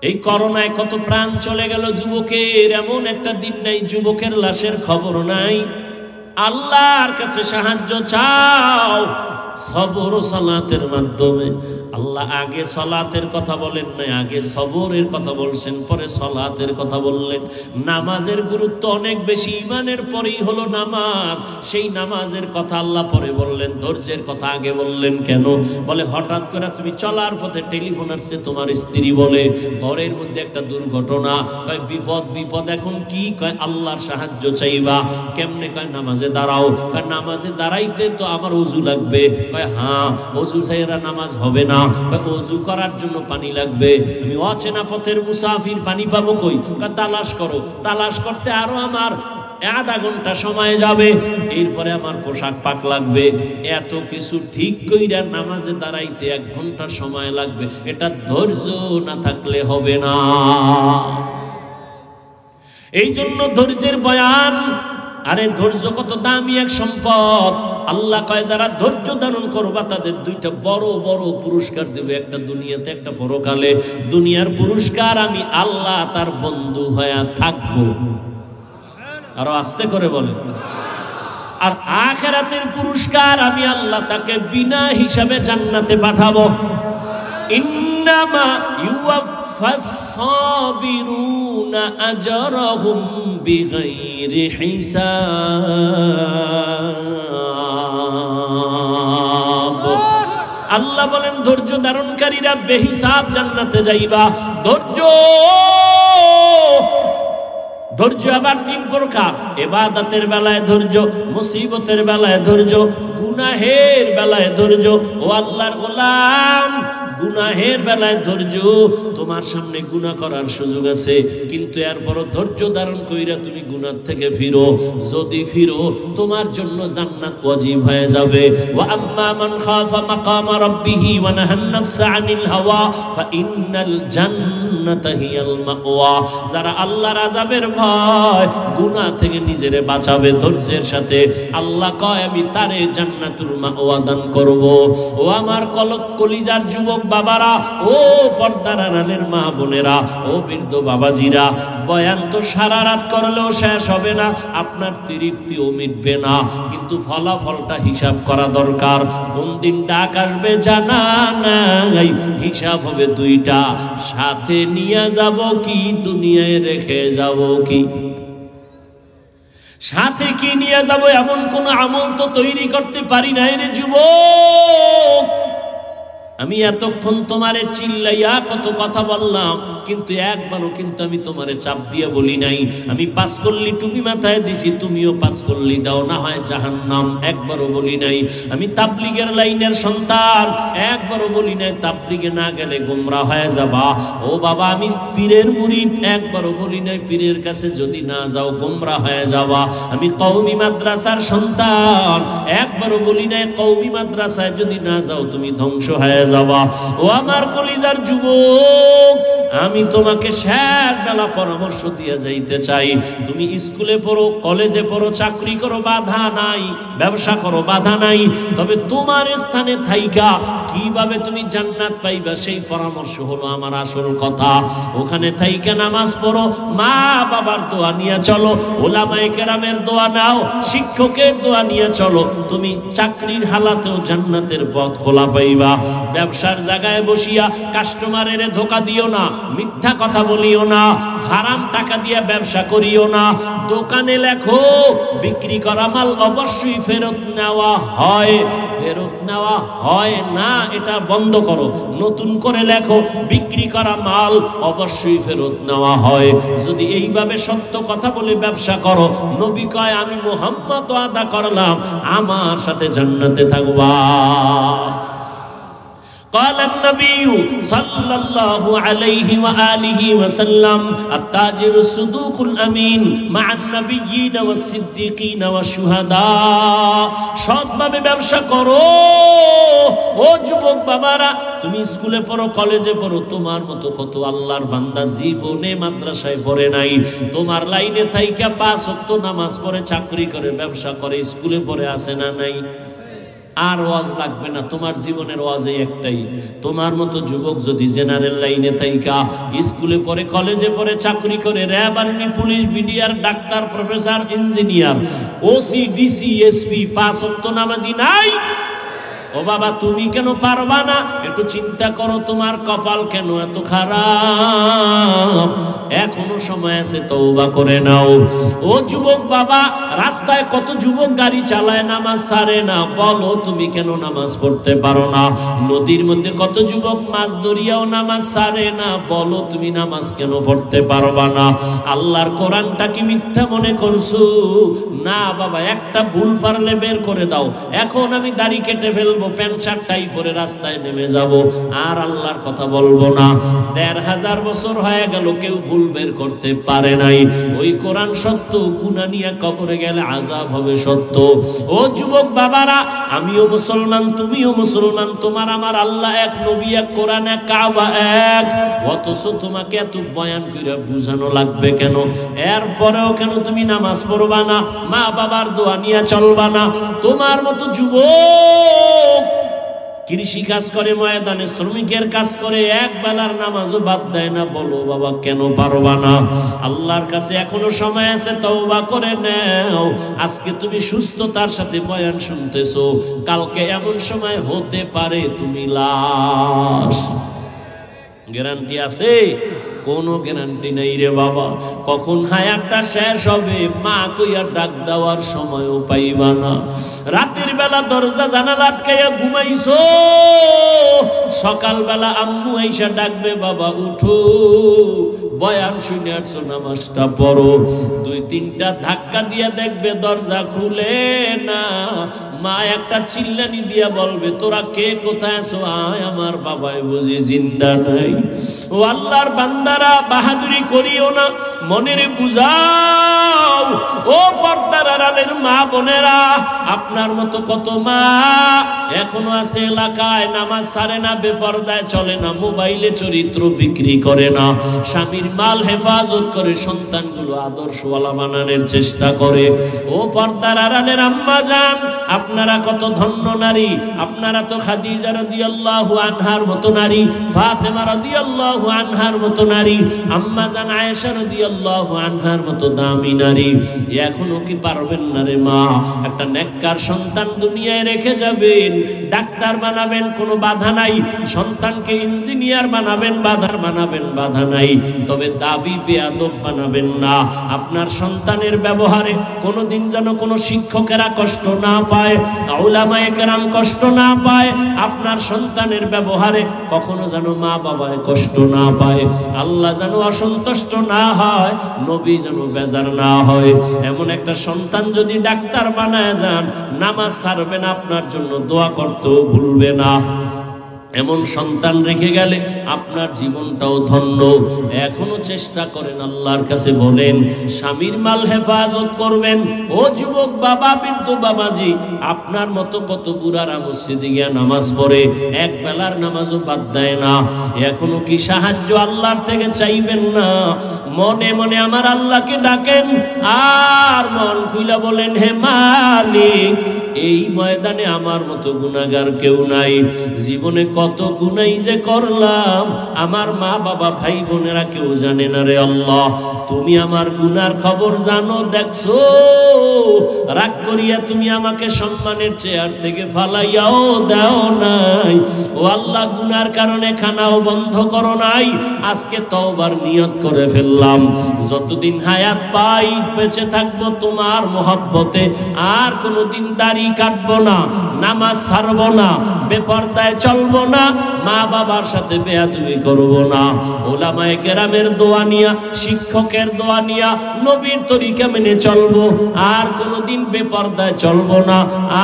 এই করোনায় কত প্রাণ চলে গেল যুবকের, এমন একটা দিন নাই যুবকের লাশের খবর নাই। আল্লাহর কাছে সাহায্য চাও সবর ও সালাতের মাধ্যমে। আল্লাহ আগে সালাতের কথা বলেন নাই, আগে সবরের কথা বলছেন, পরে সালাতের কথা বললেন। নামাজের গুরুত্ব অনেক বেশি, ঈমানের পরেই হলো নামাজ। সেই নামাজের কথা আল্লাহ পরে বললেন, ধৈর্যের কথা আগে বললেন। কেন? বলে হঠাৎ করে তুমি চলার পথে টেলিফোন আসছে, তোমার স্ত্রী বলে ঘরের মধ্যে একটা দুর্ঘটনা, কয় বিপদ বিপদ, এখন কি? কয় আল্লাহর সাহায্য চাইবা। কেমনে? কয় নামাজে দাঁড়াও। কয় নামাজে দাঁড়াইতে তো আমার ওযু লাগবে। কয় হ্যাঁ, ওযু ছাড়া নামাজ হবে না। ওযু করার জন্য পানি লাগবে। আমি অচেনা পথের মুসাফির, পানি পাবো কই? তালাশ করো। তালাশ করতে আরো আমার আধা ঘন্টা সময় যাবে, এরপরে আমার পোশাক পাক লাগবে। এত কিছু ঠিক কইরা নামাজে দাঁড়াইতে 1 ঘন্টা সময় লাগবে। এটা ধৈর্য না থাকলে হবে না। এই জন্য ধৈর্যের বয়ান। আরে ধৈর্য কত দামি এক সম্পদ। আল্লাহ কয় যারা ধৈর্য ধারণ করবা তাদের 2টা বড় বড় পুরস্কার দেবে, একটা দুনিয়াতে একটা পরকালে। দুনিয়ার পুরস্কার আমি আল্লাহ তার বন্ধু হয়ে থাকবো, আরো আস্তে করে বলে। আর আখিরাতের পুরস্কার আমি আল্লাহ তাকে বিনা হিসাবে জান্নাতে পাঠাবো। ইন্নামা ইউওয়াফাস সাবিরুনা আজরাহুম বিগাইরি হিসাব। আল্লাহ বলেন ধৈর্য ধারণকারীরা বেহিসাব জান্নাতে যাইবা। ধৈর্য আবার 3 প্রকার। ইবাদতের বেলায় ধৈর্য, মুসিবতের বেলায় ধৈর্য, গুনাহের বেলায় ধৈর্য। ও আল্লাহর গোলাম, গুনাহের বেলায় ধৈর্য। তোমার সামনে গুনাহ করার সুযোগ আছে, কিন্তু এরপরও ধৈর্য ধারণ কইরা তুমি গুনাহ থেকে ফিরো। যদি ফিরো তোমার জন্য জান্নাত ওয়াজিব হয়ে যাবে। ওয়া আম্মা মান খাফা মাকাম রাব্বিহি ওয়া নাহান নাফসা আনিল হাওয়া ফাইন্নাল জান্নাতা হিয়াল মাওয়া। যারা আল্লাহর আযাবের ভয়, গুনাহ থেকে নিজেরে বাঁচাবে ধৈর্যের সাথে, আল্লাহ কয় আমি তারে জান্নাতুল মাওয়া দান করব। ও আমার কলিজার যুবক বাবারা, ও পর্দার আড়ালের মা বোনেরা, ও বৃদ্ধ বাবাজিরা, বয়ান তো সারা রাত করলেও শেষ হবে না, আপনার তৃপ্তিও মিটবে না, কিন্তু ফলাফলটা হিসাব করা দরকার। কোন দিন ডাক আসবে জানা নাই, হিসাব হবে 2টা। সাথে নিয়ে যাব কি, দুনিয়ায় রেখে যাব কি? সাথে কি নিয়ে যাব এমন কোন আমল তো তৈরি করতে পারি নাই রে যুবক। আমি এতক্ষণ তোমারে চিল্লাইয়া কত কথা বললাম, কিন্তু একবারও কিন্তু আমি তোমারে চাপ দিয়ে বলি নাই আমি 5 কল্লি টুপি মাথায় দিছি, তুমিও 5 কল্লি দাও, না হয় জাহান্নাম। একবারও বলি নাই আমি তাবলীগের লাইনের সন্তান, একবারও বলি নাই তাবলীগে না গেলে গোমরা হয়ে যাবা। ও বাবা, আমি পীরের মুরিদ, একবারও বলি নাই পীরের কাছে যদি না যাও গোমরা হয়ে যাবা। আমি কওমি মাদ্রাসার সন্তান, একবারও বলি নাই কওমি মাদ্রাসায় যদি না যাও তুমি ধ্বংস হয়ে যাবা। ও আমার কলিজার যুবক, আমি তোমাকে শেষ বেলা পরামর্শ দিয়ে যাইতে চাই। তুমি স্কুলে পড়ো, কলেজে পড়ো, চাকরি করো, বাধা নাই, ব্যবসা করো, বাধা নাই, তবে তোমার স্থানে থাইকা কিভাবে তুমি জান্নাত পাইবা সেই পরামর্শ হলো আমার আসল কথা। ওখানে থাইকা নামাজ পড়ো, মা বাবার দোয়া নিয়ে চলো, ওলামায়ে কেরামের দোয়া নাও, শিক্ষকের দোয়া নিয়ে চলো, তুমি চাকরির হালাতেও জান্নাতের পথ খোলা পাইবা। ব্যবসার জায়গায় বসিয়া কাস্টমারের ধোকা দিও না, মিথ্যা কথা বলিও না, হারাম টাকা দিয়ে ব্যবসা করিও না। দোকানে লেখো বিক্রি করা মাল অবশ্যই ফেরত নেওয়া হয়, ফেরত নেওয়া হয় না এটা বন্ধ করো। নতুন করে লেখো বিক্রি করা মাল অবশ্যই ফেরত নেওয়া হয়। যদি এইভাবে সত্য কথা বলে ব্যবসা করো, নবী কয় আমি মুহাম্মদ ওয়াদা করলাম আমার সাথে জান্নাতে থাকবা। قال النبي صلى الله عليه وآله وسلم التاجر الصدوق الأمين مع النبيين والصديقين والشهداء। সৎভাবে ব্যবসা করো। ও যুবক বাবারা, তুমি স্কুলে পড়ো, কলেজে পড়ো, তোমার মতো কত আল্লাহর বান্দা জীবনে মাদ্রাসায় পড়ে নাই, তোমার লাইনে থাইকা 5 ওয়াক্ত নামাজ পড়ে, চাকরি করে, ব্যবসা করে, স্কুলে পড়ে আছে না নাই? আর ওয়াজ লাগবে না, তোমার জীবনের ওয়াজে একটাই, তোমার মতো যুবক যদি জেনারেল লাইনে থাইকা স্কুলে পড়ে, কলেজে পড়ে, চাকরি করে, RAB, army, police, BDR, doctor, professor, engineer, OC, DC, SP, 5 ওয়াক্ত নামাজি নাই? ও বাবা, তুমি কেন পারবা না? একটু চিন্তা করো, তোমার কপাল কেন এত খারাপ? এখনো সময় আছে, তওবা করে নাও। ও যুবক বাবা, রাস্তায় কত যুবক গাড়ি চালায়, নামাজ ছাড়ে না, বলো তুমি কেন নামাজ পড়তে পারো না? নদীর মধ্যে কত যুবক মাছ ধরিয়াও নামাজ ছাড়ে না, বলো তুমি নামাজ কেন পড়তে পারবা না? আল্লাহর কোরআনটা কি মিথ্যা মনে করছো? না বাবা, একটা ভুল পারলে বের করে দাও। এখন আমি দাড়ি কেটে ফেলবো, প্যান্ট শার্ট টাই পরে রাস্তায় নেমে যাব, আর আল্লাহর কথা বলবো না। 1500 বছর হয়ে গেল, কেউ ভুল বের করতে পারে নাই। ওই কোরআন সত্য, গুনাহ নিয়ে কবরে গেলে আযাব হবে সত্য। ও যুবক বাবারা, আমিও মুসলমান, তুমিও মুসলমান, তোমার আমার আল্লাহ এক, নবী এক, কোরআন এক, কাবা এক, অথচ তোমাকে এত বয়ান করে বুঝানো লাগবে কেন? এরপরেও কেন তুমি নামাজ পড়বা না? মা বাবার দোয়া নিয়ে চলবা না? তোমার মতো যুবক কৃষি কাজ করে, ময়দানে শ্রমিকের কাজ করে, এক বেলার নামাজও বাদ দেয় না, বলো বাবা কেন পারবা না? আল্লাহর কাছে এখনো সময় আছে, তওবা করে নাও। আজকে তুমি সুস্থতার সাথে বয়ান শুনতেছো, কালকে এমন সময় হতে পারে তুমি লাশ। গ্যারান্টি আছে? কোনো গ্যারান্টি নেই রে বাবা। কখন হায়াতটা শেষ হবে মা কইয়া ডাক দেওয়ার সময়ও পাইবা না। রাতের বেলা দরজা জানালা আটকাইয়া ঘুমাইছো, সকালবেলা আম্মু আইসা ডাকবে, বাবা উঠো, বয়ান শুনে আসছো, নামাজটা পড়ো। 2-3টা ধাক্কা দিয়া দেখবে দরজা খুলে না। মা একটা চিল্লানি দিয়া বলবে, তোরা কে, কোথায় আছো? আয়, আমার বাবাই বুঝি জিন্দা নাই। ও আল্লাহর বান্দারা, বাহাদুরি করিও না, মনের বুঝাও। ও পর্দার আড়ালের মা বোনেরা, আপনার মতো কত মা এখনো আছে এলাকায়, নামাজ ছাড়ে না, বেপরদায় চলে না, মোবাইলে চরিত্র বিক্রি করে না, স্বামীর মাল হেফাজত করে, সন্তানগুলো আদর্শওয়ালা বানানোর চেষ্টা করে। ও পর্দার আড়ালের আম্মা জান, আপনারা কত ধন্য নারী। আপনারা তো খাদিজা রাদিয়াল্লাহু আনহার মতো নারী, ফাতেমা রাদিয়াল্লাহু আনহার মতো নারী, আম্মা জান আয়েশা রাদিয়াল্লাহু আনহার মতো দামি নারী। এখনো কি পারবেন না রে মা? একটা নেককার সন্তান দুনিয়ায় রেখে যাবেন, ডাক্তার বানাবেন, কোনো বাধা নাই। সন্তানকে ইঞ্জিনিয়ার বানাবেন, বাধা নাই। তবে দাবি বেয়াদব বানাবেন না। আপনার সন্তানের ব্যবহারে কোনোদিন যেন কোনো শিক্ষকেরা কষ্ট না পায়, উলামায়ে কেরাম কষ্ট না পায়। আপনার সন্তানের ব্যবহারে কখনো যেন মা বাবায় কষ্ট না পায়, আল্লাহ যেন অসন্তুষ্ট না হয়, নবী যেন বেজার না হয়। এমন একটা সন্তান যদি ডাক্তার বানায় যান, নামাজ ছাড়বে না, আপনার জন্য দোয়া করতেও ভুলবে না। এমন সন্তান রেখে গেলে আপনার জীবনটাও ধন্য। এখনো চেষ্টা করেন, আল্লাহর কাছে বলেন, স্বামীর মাল হেফাজত করবেন। ও যুবক বাবা, বৃদ্ধ বাবাজি, আপনার মতো কত বুড়ারা মসজিদে গিয়া নামাজ পড়ে, এক বেলার নামাজও বাদ দেয় না। এখনো কি সাহায্য আল্লাহর থেকে চাইবেন না? মনে মনে আমার আল্লাহকে ডাকেন, আর মন খুইলা বলেন, হে মালিক, এই ময়দানে আমার মতো গুনাহগার কেউ নাই। জীবনে কত গুনাই যে করলাম, আমার মা বাবা ভাই বোনেরা কেউ জানে না রে আল্লাহ। তুমি আমার গুনার খবর জানো, দেখছো। রাগ করিয়া তুমি আমাকে সম্মানের চেয়ার থেকে ফালাইয়াও দাও নাই। ও আল্লাহ, গুনার কারণে খানাও বন্ধ করো নাই। আজকে তওবার নিয়ত করে ফেললাম, যতদিন হায়াত পাই বেঁচে থাকবো তোমার মহব্বতে। আর কোনোদিন দাড়ি কাটবো না, নামাজ ছাড়বো না, বেপরদায় চলবো না, মা বাবার সাথে বেয়াদবি করবো না। উলামায়ে কেরামের দোয়া নিয়া, শিক্ষকের দোয়া নিয়া, নবীর তরিকা মেনে চলবো। আর কোনোদিন বেপরদায় চলবো না,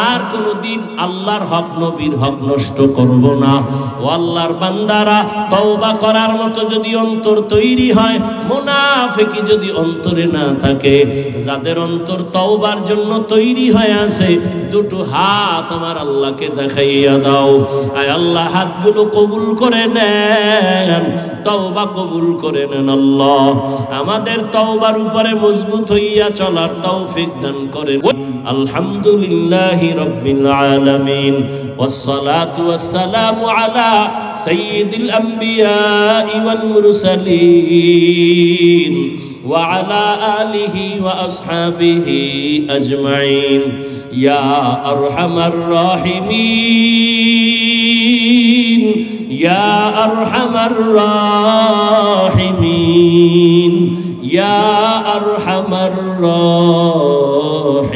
আর কোনোদিন আল্লাহর হক, নবীর হক নষ্ট করবো না। ও আল্লাহর বান্দারা, তওবা করার মতো যদি অন্তর তৈরি হয়, মুনাফিকি যদি অন্তরে না থাকে, যাদের অন্তর তওবার জন্য তৈরি হয়ে আছে, দুটো হাত আমার আল্লাহকে দেখাইয়া দাও। আয় আল্লাহ, হাতগুলো কবুল করে নেন, তওবা কবুল করে নেন আল্লাহ। আমাদের তওবার উপরে মজবুত হইয়া চলার তৌফিক দান করেন। আলহামদুলিল্লাহি রাব্বিল আলামিন ওয়াসসালাতু ওয়াসসালামু আলা সাইয়্যিদিল আমবিয়াই ওয়াল মুরসালিন ওয়া আলা আলিহি ওয়া আসহাবিহি আজমাইন ইয়া আরহামার রাহিমিন ইয়া আরহামার রাহিমিন ইয়া আরহামার রাহিমিন।